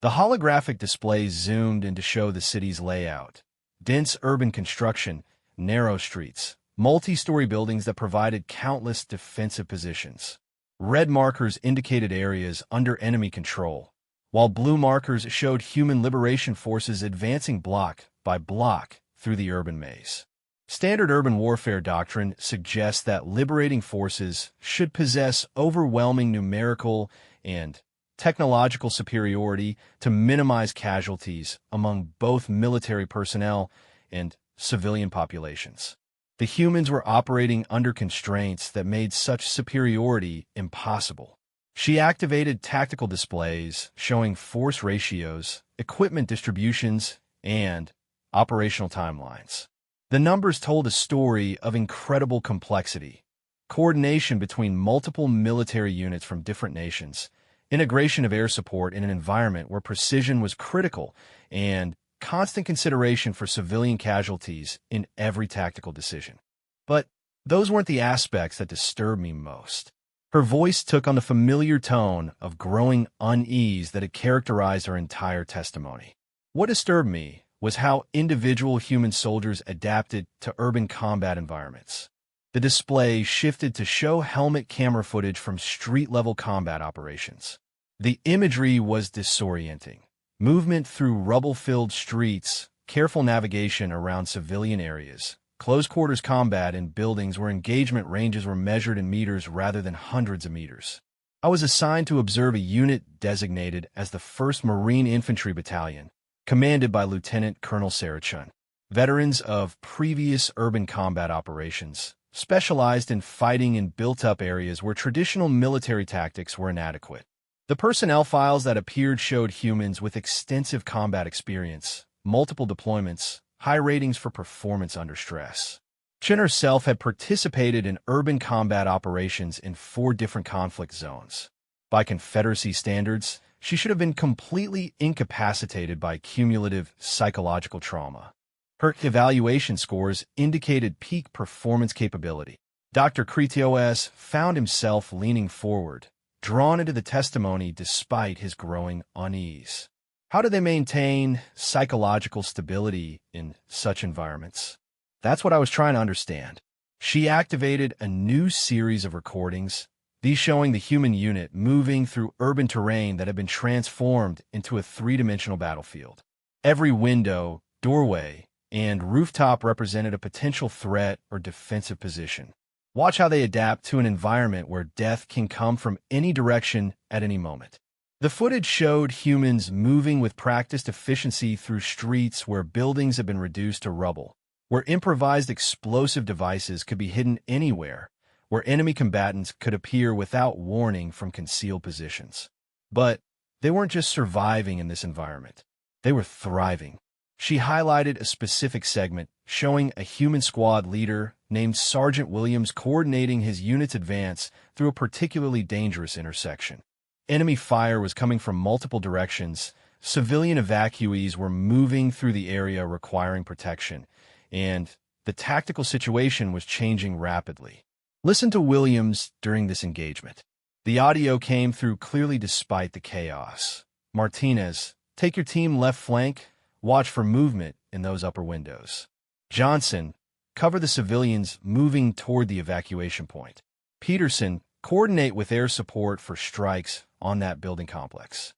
The holographic display zoomed in to show the city's layout. Dense urban construction, narrow streets, multi-story buildings that provided countless defensive positions. Red markers indicated areas under enemy control, while blue markers showed human liberation forces advancing block by block through the urban maze. Standard urban warfare doctrine suggests that liberating forces should possess overwhelming numerical and technological superiority to minimize casualties among both military personnel and civilian populations. The humans were operating under constraints that made such superiority impossible. She activated tactical displays showing force ratios, equipment distributions, and operational timelines. The numbers told a story of incredible complexity, coordination between multiple military units from different nations, integration of air support in an environment where precision was critical, and constant consideration for civilian casualties in every tactical decision. But those weren't the aspects that disturbed me most. Her voice took on the familiar tone of growing unease that had characterized her entire testimony. What disturbed me was how individual human soldiers adapted to urban combat environments. The display shifted to show helmet camera footage from street-level combat operations. The imagery was disorienting. Movement through rubble-filled streets, careful navigation around civilian areas, close-quarters combat in buildings where engagement ranges were measured in meters rather than hundreds of meters. I was assigned to observe a unit designated as the 1st Marine Infantry Battalion, commanded by Lieutenant Colonel Sarachun. Veterans of previous urban combat operations, specialized in fighting in built-up areas where traditional military tactics were inadequate. The personnel files that appeared showed humans with extensive combat experience, multiple deployments, high ratings for performance under stress. Chen herself had participated in urban combat operations in 4 different conflict zones. By Confederacy standards, she should have been completely incapacitated by cumulative psychological trauma. Her evaluation scores indicated peak performance capability. Dr. Kritios found himself leaning forward, drawn into the testimony despite his growing unease. How do they maintain psychological stability in such environments? That's what I was trying to understand. She activated a new series of recordings, these showing the human unit moving through urban terrain that had been transformed into a 3-dimensional battlefield. Every window, doorway, and rooftop represented a potential threat or defensive position. Watch how they adapt to an environment where death can come from any direction at any moment. The footage showed humans moving with practiced efficiency through streets where buildings had been reduced to rubble, where improvised explosive devices could be hidden anywhere, where enemy combatants could appear without warning from concealed positions. But they weren't just surviving in this environment. They were thriving. She highlighted a specific segment showing a human squad leader named Sergeant Williams coordinating his unit's advance through a particularly dangerous intersection. Enemy fire was coming from multiple directions, civilian evacuees were moving through the area requiring protection, and the tactical situation was changing rapidly. Listen to Williams during this engagement. The audio came through clearly despite the chaos. Martinez, take your team left flank. Watch for movement in those upper windows. Johnson, cover the civilians moving toward the evacuation point. Peterson, coordinate with air support for strikes on that building complex.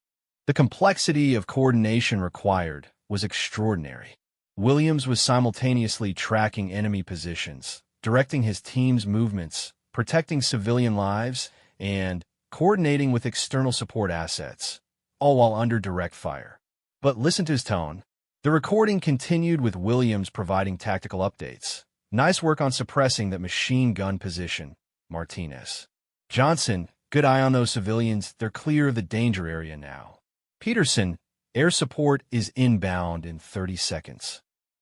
The complexity of coordination required was extraordinary. Williams was simultaneously tracking enemy positions, directing his team's movements, protecting civilian lives, and coordinating with external support assets, all while under direct fire. But listen to his tone. The recording continued with Williams providing tactical updates. Nice work on suppressing that machine gun position, Martinez. Johnson, good eye on those civilians. They're clear of the danger area now. Peterson, air support is inbound in 30 seconds.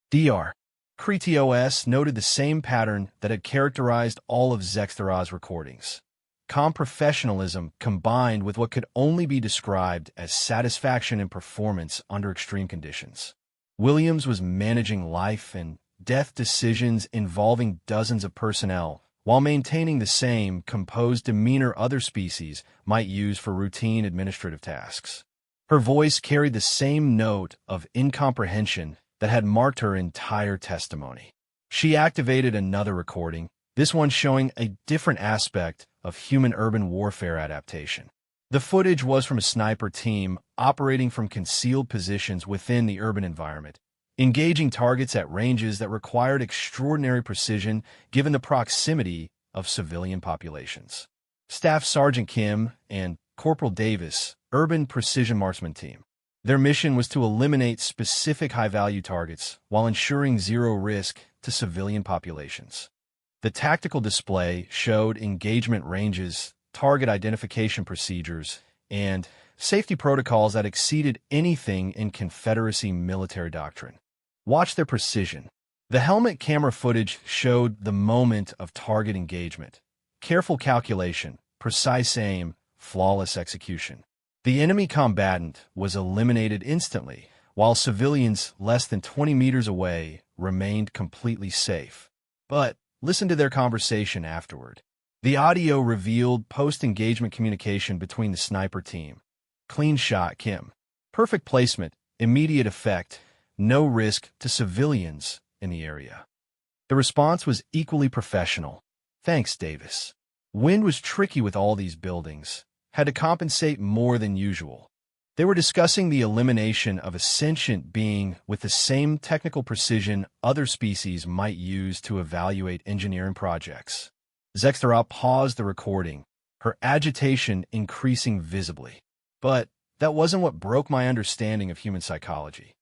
Dr. Kritios noted the same pattern that had characterized all of Zextera's recordings. Calm professionalism combined with what could only be described as satisfaction in performance under extreme conditions. Williams was managing life and death decisions involving dozens of personnel while maintaining the same composed demeanor other species might use for routine administrative tasks. Her voice carried the same note of incomprehension that had marked her entire testimony. She activated another recording, this one showing a different aspect of human urban warfare adaptation. The footage was from a sniper team operating from concealed positions within the urban environment, engaging targets at ranges that required extraordinary precision given the proximity of civilian populations. Staff Sergeant Kim and Corporal Davis, Urban Precision Marksman Team. Their mission was to eliminate specific high-value targets while ensuring zero risk to civilian populations. The tactical display showed engagement ranges, target identification procedures, and safety protocols that exceeded anything in Confederacy military doctrine. Watch their precision. The helmet camera footage showed the moment of target engagement. Careful calculation, precise aim, flawless execution. The enemy combatant was eliminated instantly, while civilians less than 20 meters away remained completely safe. But listen to their conversation afterward. The audio revealed post-engagement communication between the sniper team. Clean shot, Kim. Perfect placement, immediate effect, no risk to civilians in the area. The response was equally professional. Thanks, Davis. Wind was tricky with all these buildings. Had to compensate more than usual. They were discussing the elimination of a sentient being with the same technical precision other species might use to evaluate engineering projects. Zextera paused the recording, her agitation increasing visibly. But that wasn't what broke my understanding of human psychology.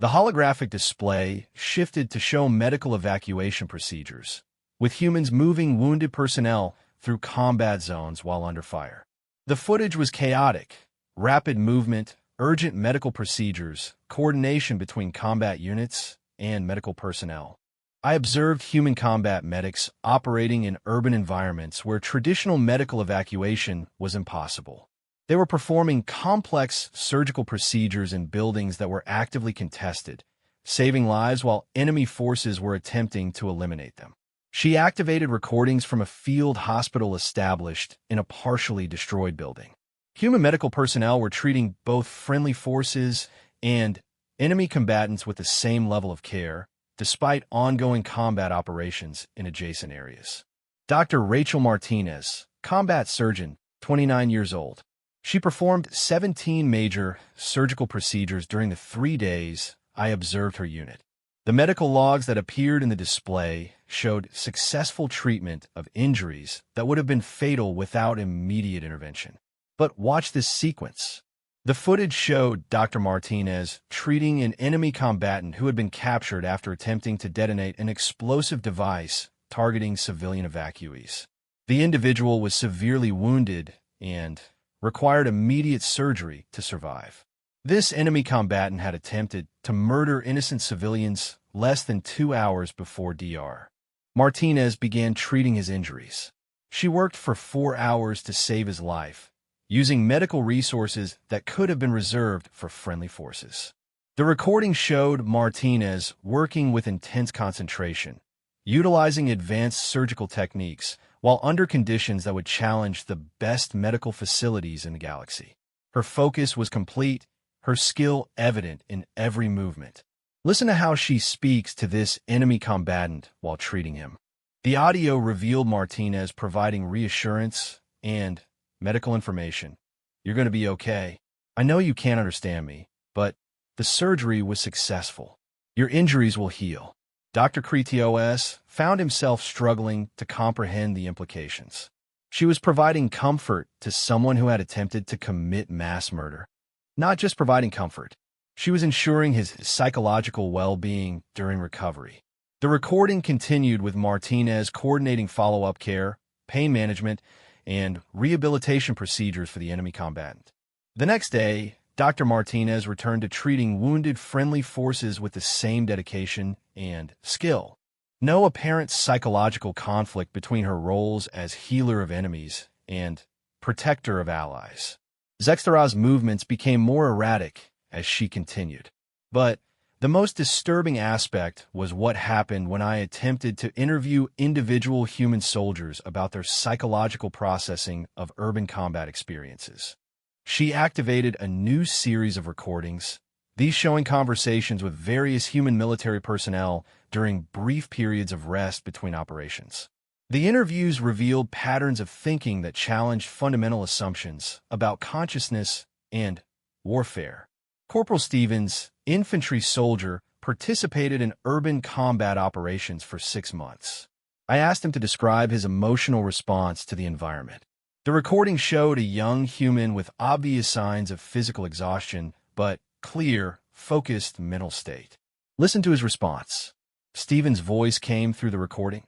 The holographic display shifted to show medical evacuation procedures, with humans moving wounded personnel through combat zones while under fire. The footage was chaotic. Rapid movement, urgent medical procedures, coordination between combat units, and medical personnel. I observed human combat medics operating in urban environments where traditional medical evacuation was impossible. They were performing complex surgical procedures in buildings that were actively contested, saving lives while enemy forces were attempting to eliminate them. She activated recordings from a field hospital established in a partially destroyed building. Human medical personnel were treating both friendly forces and enemy combatants with the same level of care, despite ongoing combat operations in adjacent areas. Dr. Rachel Martinez, combat surgeon, 29 years old. She performed 17 major surgical procedures during the 3 days I observed her unit. The medical logs that appeared in the display showed successful treatment of injuries that would have been fatal without immediate intervention. But watch this sequence. The footage showed Dr. Martinez treating an enemy combatant who had been captured after attempting to detonate an explosive device targeting civilian evacuees. The individual was severely wounded and required immediate surgery to survive. This enemy combatant had attempted to murder innocent civilians less than 2 hours before DR. Martinez began treating his injuries. She worked for 4 hours to save his life, using medical resources that could have been reserved for friendly forces. The recording showed Martinez working with intense concentration, utilizing advanced surgical techniques while under conditions that would challenge the best medical facilities in the galaxy. Her focus was complete, her skill evident in every movement. Listen to how she speaks to this enemy combatant while treating him. The audio revealed Martinez providing reassurance and medical information. You're going to be okay. I know you can't understand me, but the surgery was successful. Your injuries will heal. Dr. Kretios found himself struggling to comprehend the implications. She was providing comfort to someone who had attempted to commit mass murder. Not just providing comfort, she was ensuring his psychological well-being during recovery. The recording continued with Martinez coordinating follow-up care, pain management, and rehabilitation procedures for the enemy combatant. The next day, Dr. Martinez returned to treating wounded friendly forces with the same dedication and skill. No apparent psychological conflict between her roles as healer of enemies and protector of allies. Zextera's movements became more erratic as she continued. But the most disturbing aspect was what happened when I attempted to interview individual human soldiers about their psychological processing of urban combat experiences. She activated a new series of recordings, these showing conversations with various human military personnel during brief periods of rest between operations. The interviews revealed patterns of thinking that challenged fundamental assumptions about consciousness and warfare. Corporal Stevens, infantry soldier, participated in urban combat operations for 6 months. I asked him to describe his emotional response to the environment. The recording showed a young human with obvious signs of physical exhaustion, but clear, focused mental state. Listen to his response. Steven's voice came through the recording.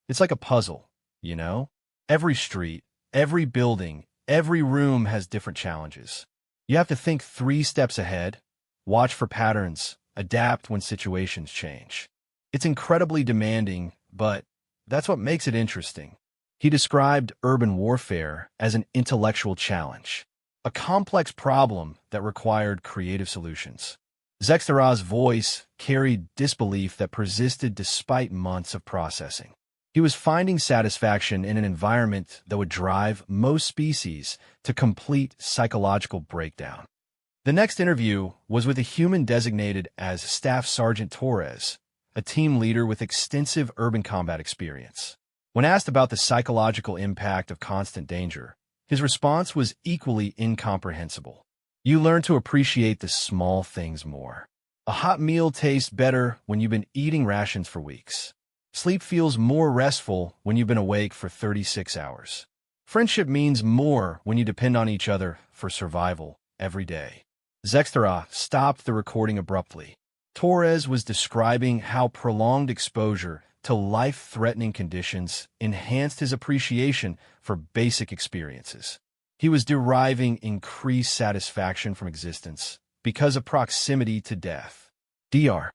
It's like a puzzle, you know? Every street, every building, every room has different challenges. You have to think 3 steps ahead, watch for patterns, adapt when situations change. It's incredibly demanding, but that's what makes it interesting. He described urban warfare as an intellectual challenge, a complex problem that required creative solutions. Zextara's voice carried disbelief that persisted despite months of processing. He was finding satisfaction in an environment that would drive most species to complete psychological breakdown. The next interview was with a human designated as Staff Sergeant Torres, a team leader with extensive urban combat experience. When asked about the psychological impact of constant danger, his response was equally incomprehensible. You learn to appreciate the small things more. A hot meal tastes better when you've been eating rations for weeks. Sleep feels more restful when you've been awake for 36 hours. Friendship means more when you depend on each other for survival every day. Zextara stopped the recording abruptly. Torres was describing how prolonged exposure to life-threatening conditions enhanced his appreciation for basic experiences. He was deriving increased satisfaction from existence because of proximity to death. Dr.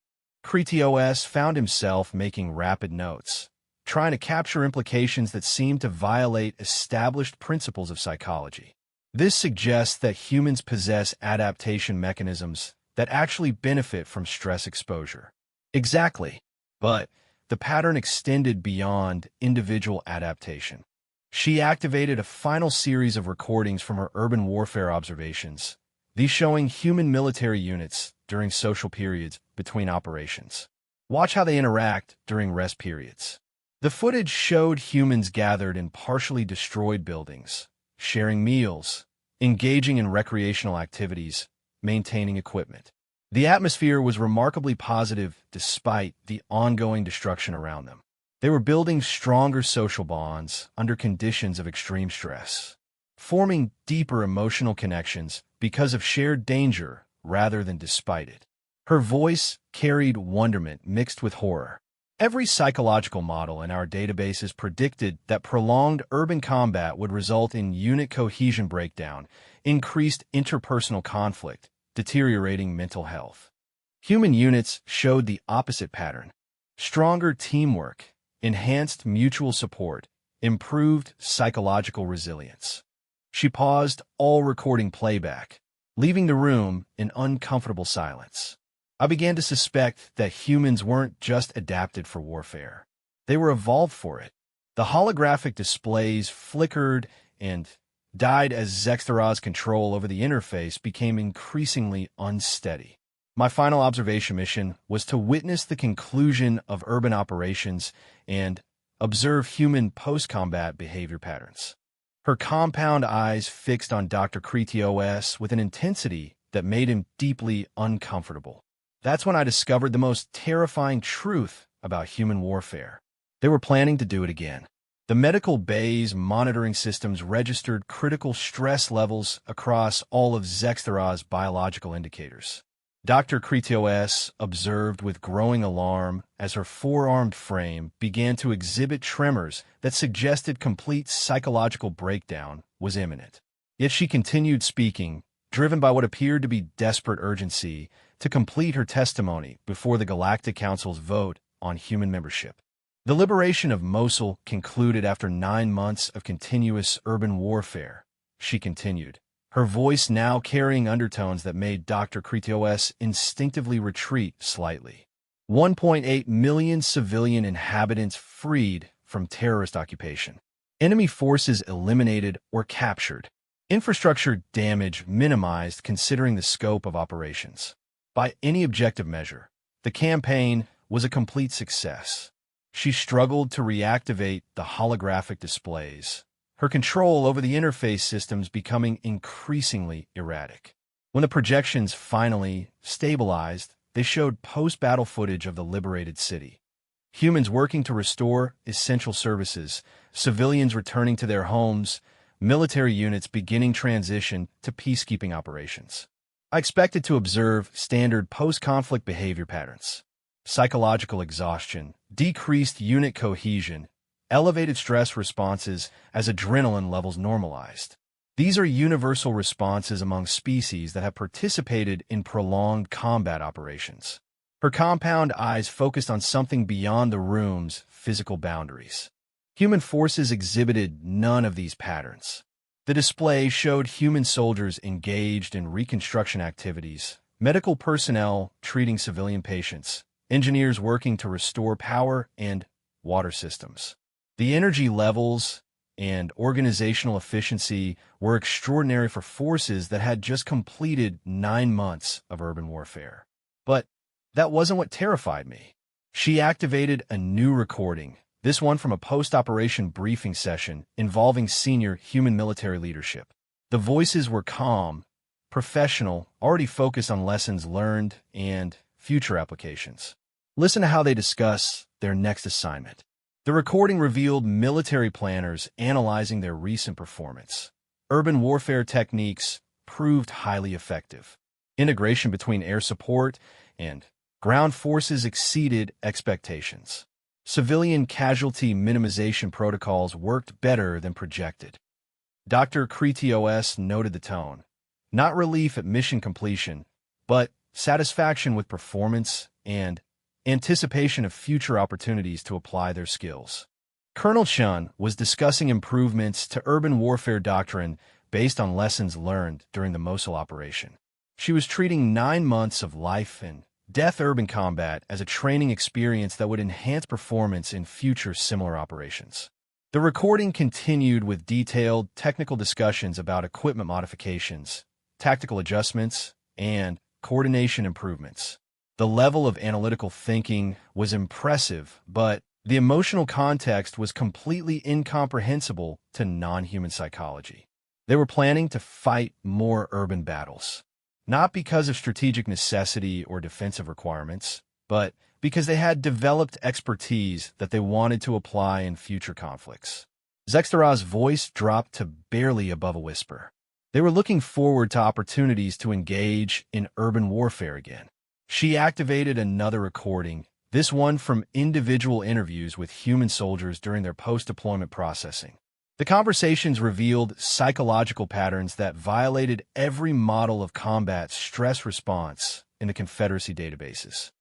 Kritios found himself making rapid notes, trying to capture implications that seemed to violate established principles of psychology. This suggests that humans possess adaptation mechanisms that actually benefit from stress exposure. Exactly. But the pattern extended beyond individual adaptation. She activated a final series of recordings from her urban warfare observations, these showing human military units during social periods between operations. Watch how they interact during rest periods. The footage showed humans gathered in partially destroyed buildings, sharing meals, engaging in recreational activities, maintaining equipment. The atmosphere was remarkably positive despite the ongoing destruction around them. They were building stronger social bonds under conditions of extreme stress, forming deeper emotional connections because of shared danger rather than despite it. Her voice carried wonderment mixed with horror. Every psychological model in our databases predicted that prolonged urban combat would result in unit cohesion breakdown, increased interpersonal conflict, deteriorating mental health. Human units showed the opposite pattern. Stronger teamwork, enhanced mutual support, improved psychological resilience. She paused all recording playback, leaving the room in uncomfortable silence. I began to suspect that humans weren't just adapted for warfare. They were evolved for it. The holographic displays flickered and died as Zextara's control over the interface became increasingly unsteady. My final observation mission was to witness the conclusion of urban operations and observe human post-combat behavior patterns. Her compound eyes fixed on Dr. Kritios with an intensity that made him deeply uncomfortable. That's when I discovered the most terrifying truth about human warfare. They were planning to do it again. The medical bay's monitoring systems registered critical stress levels across all of Zextara's biological indicators. Dr. Kritios observed with growing alarm as her four-armed frame began to exhibit tremors that suggested complete psychological breakdown was imminent. Yet she continued speaking, driven by what appeared to be desperate urgency to complete her testimony before the Galactic Council's vote on human membership. The liberation of Mosul concluded after 9 months of continuous urban warfare, she continued, her voice now carrying undertones that made Dr. Kritios instinctively retreat slightly. 1.8 million civilian inhabitants freed from terrorist occupation. Enemy forces eliminated or captured. Infrastructure damage minimized considering the scope of operations. By any objective measure, the campaign was a complete success. She struggled to reactivate the holographic displays, her control over the interface systems becoming increasingly erratic. When the projections finally stabilized, they showed post-battle footage of the liberated city. Humans working to restore essential services, civilians returning to their homes, military units beginning transition to peacekeeping operations. I expected to observe standard post-conflict behavior patterns. Psychological exhaustion, decreased unit cohesion, elevated stress responses as adrenaline levels normalized. These are universal responses among species that have participated in prolonged combat operations. Her compound eyes focused on something beyond the room's physical boundaries. Human forces exhibited none of these patterns. The display showed human soldiers engaged in reconstruction activities, medical personnel treating civilian patients, engineers working to restore power and water systems. The energy levels and organizational efficiency were extraordinary for forces that had just completed 9 months of urban warfare. But that wasn't what terrified me. She activated a new recording, this one from a post-operation briefing session involving senior human military leadership. The voices were calm, professional, already focused on lessons learned and future applications. Listen to how they discuss their next assignment. The recording revealed military planners analyzing their recent performance. Urban warfare techniques proved highly effective. Integration between air support and ground forces exceeded expectations. Civilian casualty minimization protocols worked better than projected. Dr. Kretios noted the tone. Not relief at mission completion, but satisfaction with performance and anticipation of future opportunities to apply their skills. Colonel Chun was discussing improvements to urban warfare doctrine based on lessons learned during the Mosul operation. She was treating 9 months of life and death urban combat as a training experience that would enhance performance in future similar operations. The recording continued with detailed technical discussions about equipment modifications, tactical adjustments, and coordination improvements. The level of analytical thinking was impressive, but the emotional context was completely incomprehensible to non-human psychology. They were planning to fight more urban battles, not because of strategic necessity or defensive requirements, but because they had developed expertise that they wanted to apply in future conflicts. Zextara's voice dropped to barely above a whisper. They were looking forward to opportunities to engage in urban warfare again. She activated another recording, this one from individual interviews with human soldiers during their post-deployment processing. The conversations revealed psychological patterns that violated every model of combat stress response in the Confederacy databases.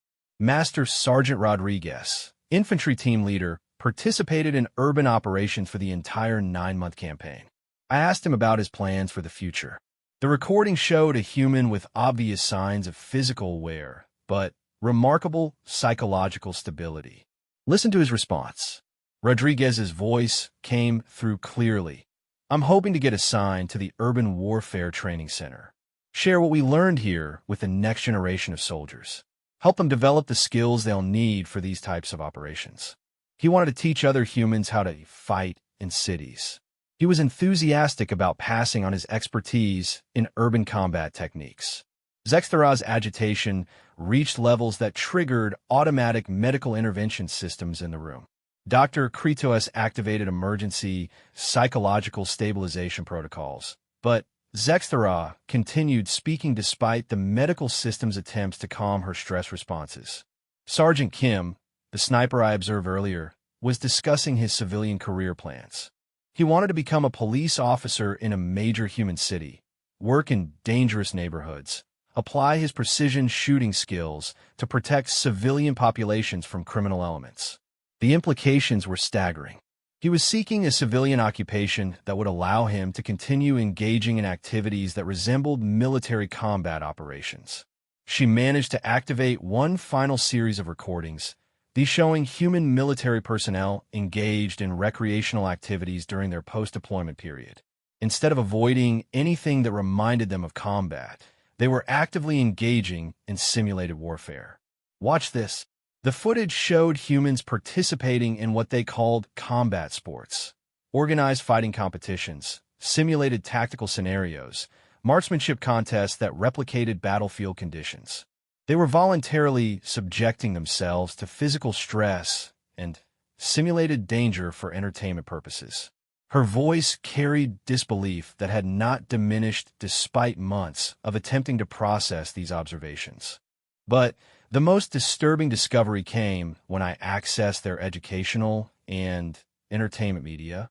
Master Sergeant Rodriguez, infantry team leader, participated in urban operations for the entire 9-month campaign. I asked him about his plans for the future. The recording showed a human with obvious signs of physical wear, but remarkable psychological stability. Listen to his response. Rodriguez's voice came through clearly. I'm hoping to get assigned to the Urban Warfare Training Center. Share what we learned here with the next generation of soldiers. Help them develop the skills they'll need for these types of operations. He wanted to teach other humans how to fight in cities. He was enthusiastic about passing on his expertise in urban combat techniques. Zextara's agitation reached levels that triggered automatic medical intervention systems in the room. Dr. Kretios activated emergency psychological stabilization protocols, but Zextara continued speaking despite the medical system's attempts to calm her stress responses. Sergeant Kim, the sniper I observed earlier, was discussing his civilian career plans. He wanted to become a police officer in a major human city, work in dangerous neighborhoods, apply his precision shooting skills to protect civilian populations from criminal elements. The implications were staggering. He was seeking a civilian occupation that would allow him to continue engaging in activities that resembled military combat operations. She managed to activate one final series of recordings, these showing human military personnel engaged in recreational activities during their post-deployment period. Instead of avoiding anything that reminded them of combat, they were actively engaging in simulated warfare. Watch this. The footage showed humans participating in what they called combat sports, organized fighting competitions, simulated tactical scenarios, marksmanship contests that replicated battlefield conditions. They were voluntarily subjecting themselves to physical stress and simulated danger for entertainment purposes. Her voice carried disbelief that had not diminished despite months of attempting to process these observations. But the most disturbing discovery came when I accessed their educational and entertainment media.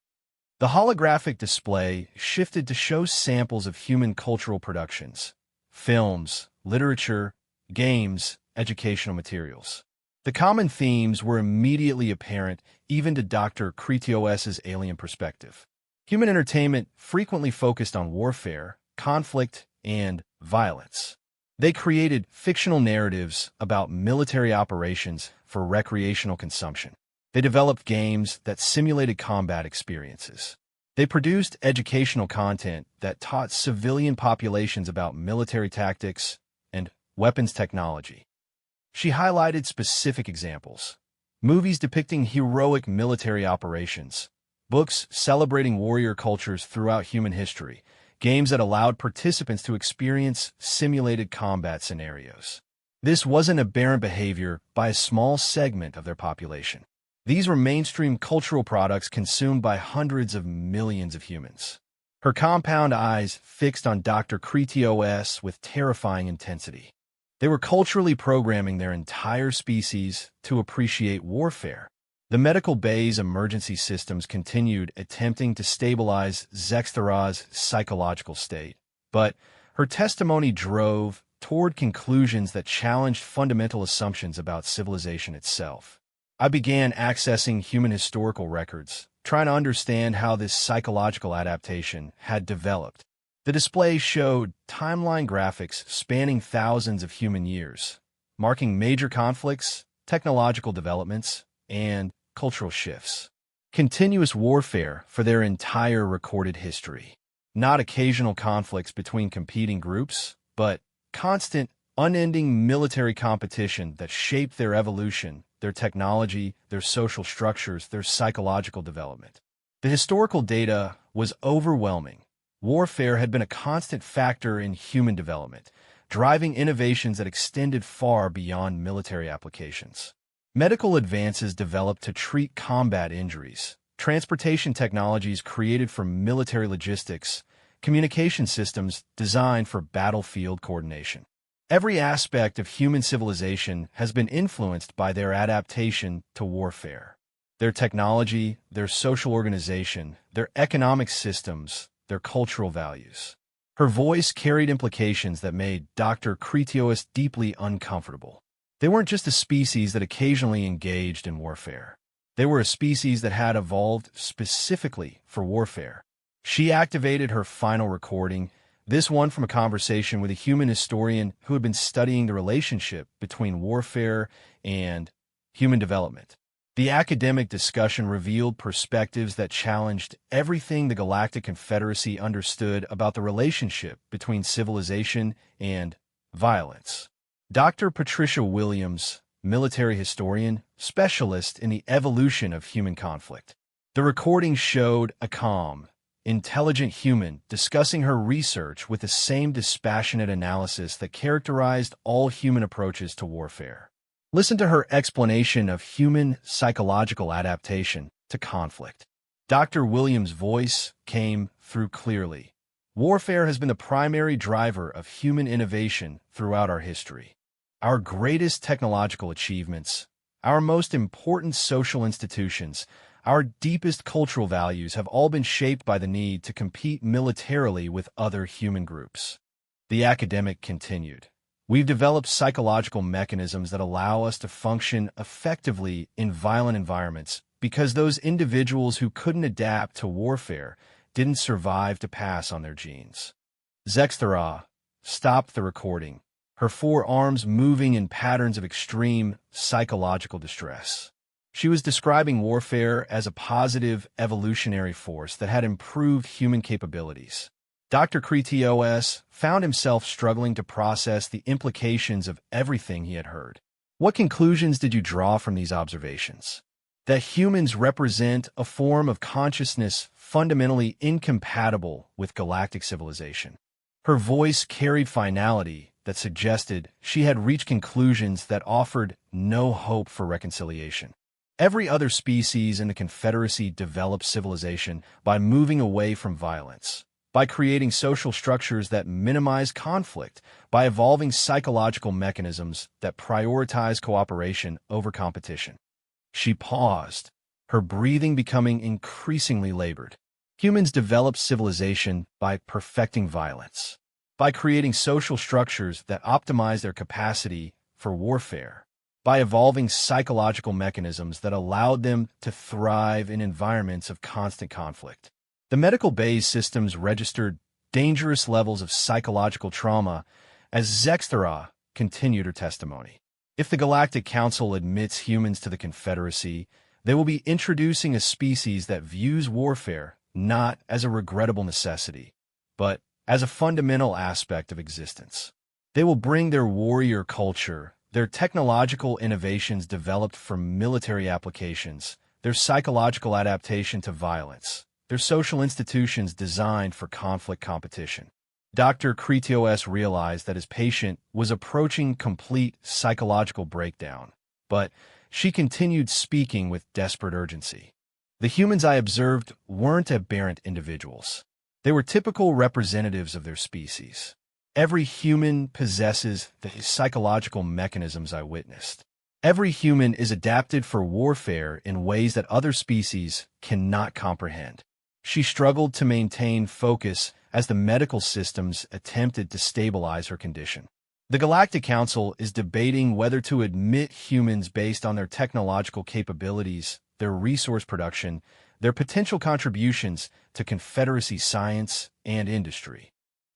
The holographic display shifted to show samples of human cultural productions, films, literature, games, educational materials. The common themes were immediately apparent even to Dr. Kritios's alien perspective. Human entertainment frequently focused on warfare, conflict, and violence. They created fictional narratives about military operations for recreational consumption. They developed games that simulated combat experiences. They produced educational content that taught civilian populations about military tactics and weapons technology. She highlighted specific examples: movies depicting heroic military operations, books celebrating warrior cultures throughout human history, games that allowed participants to experience simulated combat scenarios. This wasn't aberrant behavior by a small segment of their population. These were mainstream cultural products consumed by hundreds of millions of humans. Her compound eyes fixed on Dr. Kritios with terrifying intensity. They were culturally programming their entire species to appreciate warfare. The medical bay's emergency systems continued attempting to stabilize Zexthara's psychological state, but her testimony drove toward conclusions that challenged fundamental assumptions about civilization itself. I began accessing human historical records, trying to understand how this psychological adaptation had developed. The display showed timeline graphics spanning thousands of human years, marking major conflicts, technological developments, and cultural shifts. Continuous warfare for their entire recorded history. Not occasional conflicts between competing groups, but constant, unending military competition that shaped their evolution, their technology, their social structures, their psychological development. The historical data was overwhelming. Warfare had been a constant factor in human development, driving innovations that extended far beyond military applications. Medical advances developed to treat combat injuries, transportation technologies created for military logistics, communication systems designed for battlefield coordination. Every aspect of human civilization has been influenced by their adaptation to warfare. Their technology, their social organization, their economic systems, their cultural values. Her voice carried implications that made Dr. Kritios deeply uncomfortable. They weren't just a species that occasionally engaged in warfare. They were a species that had evolved specifically for warfare. She activated her final recording, this one from a conversation with a human historian who had been studying the relationship between warfare and human development. The academic discussion revealed perspectives that challenged everything the Galactic Confederacy understood about the relationship between civilization and violence. Dr. Patricia Williams, military historian, specialist in the evolution of human conflict. The recording showed a calm, intelligent human discussing her research with the same dispassionate analysis that characterized all human approaches to warfare. Listen to her explanation of human psychological adaptation to conflict. Dr. Williams' voice came through clearly. Warfare has been the primary driver of human innovation throughout our history. Our greatest technological achievements, our most important social institutions, our deepest cultural values have all been shaped by the need to compete militarily with other human groups. The academic continued. We've developed psychological mechanisms that allow us to function effectively in violent environments because those individuals who couldn't adapt to warfare didn't survive to pass on their genes. Zexthara stopped the recording, her forearms moving in patterns of extreme psychological distress. She was describing warfare as a positive evolutionary force that had improved human capabilities. Dr. Kritios found himself struggling to process the implications of everything he had heard. What conclusions did you draw from these observations? That humans represent a form of consciousness fundamentally incompatible with galactic civilization. Her voice carried finality that suggested she had reached conclusions that offered no hope for reconciliation. Every other species in the Confederacy developed civilization by moving away from violence, by creating social structures that minimize conflict, by evolving psychological mechanisms that prioritize cooperation over competition. She paused, her breathing becoming increasingly labored. Humans developed civilization by perfecting violence, by creating social structures that optimize their capacity for warfare, by evolving psychological mechanisms that allowed them to thrive in environments of constant conflict. The medical base systems registered dangerous levels of psychological trauma as Zexthera continued her testimony. If the Galactic Council admits humans to the Confederacy, they will be introducing a species that views warfare not as a regrettable necessity, but as a fundamental aspect of existence. They will bring their warrior culture, their technological innovations developed for military applications, their psychological adaptation to violence, their social institutions designed for conflict competition. Dr. Kretios realized that his patient was approaching complete psychological breakdown, but she continued speaking with desperate urgency. The humans I observed weren't aberrant individuals. They were typical representatives of their species. Every human possesses the psychological mechanisms I witnessed. Every human is adapted for warfare in ways that other species cannot comprehend. She struggled to maintain focus as the medical systems attempted to stabilize her condition. The Galactic Council is debating whether to admit humans based on their technological capabilities, their resource production, their potential contributions to Confederacy science and industry.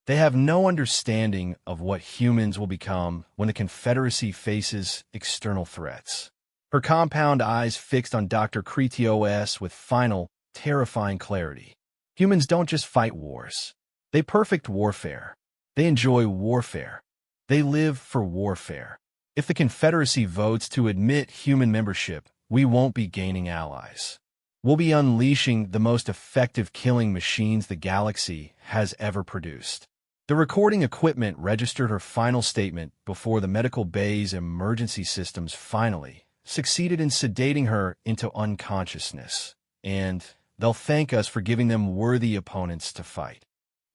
They have no understanding of what humans will become when the Confederacy faces external threats. Her compound eyes fixed on Dr. Kretios with final, terrifying clarity. Humans don't just fight wars. They perfect warfare. They enjoy warfare. They live for warfare. If the Confederacy votes to admit human membership, we won't be gaining allies. We'll be unleashing the most effective killing machines the galaxy has ever produced. The recording equipment registered her final statement before the medical bay's emergency systems finally succeeded in sedating her into unconsciousness, and they'll thank us for giving them worthy opponents to fight.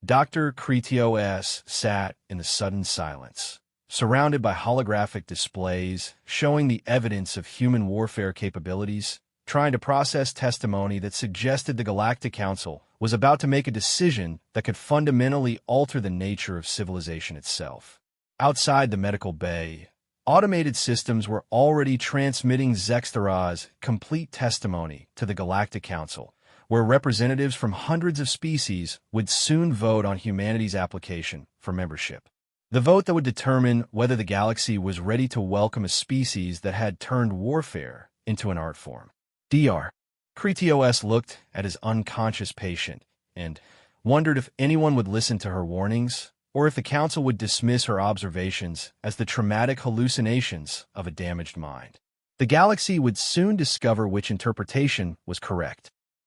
Dr. Kretios sat in the sudden silence, surrounded by holographic displays showing the evidence of human warfare capabilities, trying to process testimony that suggested the Galactic Council was about to make a decision that could fundamentally alter the nature of civilization itself. Outside the medical bay, automated systems were already transmitting Zexthera's complete testimony to the Galactic Council, where representatives from hundreds of species would soon vote on humanity's application for membership. The vote that would determine whether the galaxy was ready to welcome a species that had turned warfare into an art form. Dr. Kretios looked at his unconscious patient and wondered if anyone would listen to her warnings or if the council would dismiss her observations as the traumatic hallucinations of a damaged mind. The galaxy would soon discover which interpretation was correct.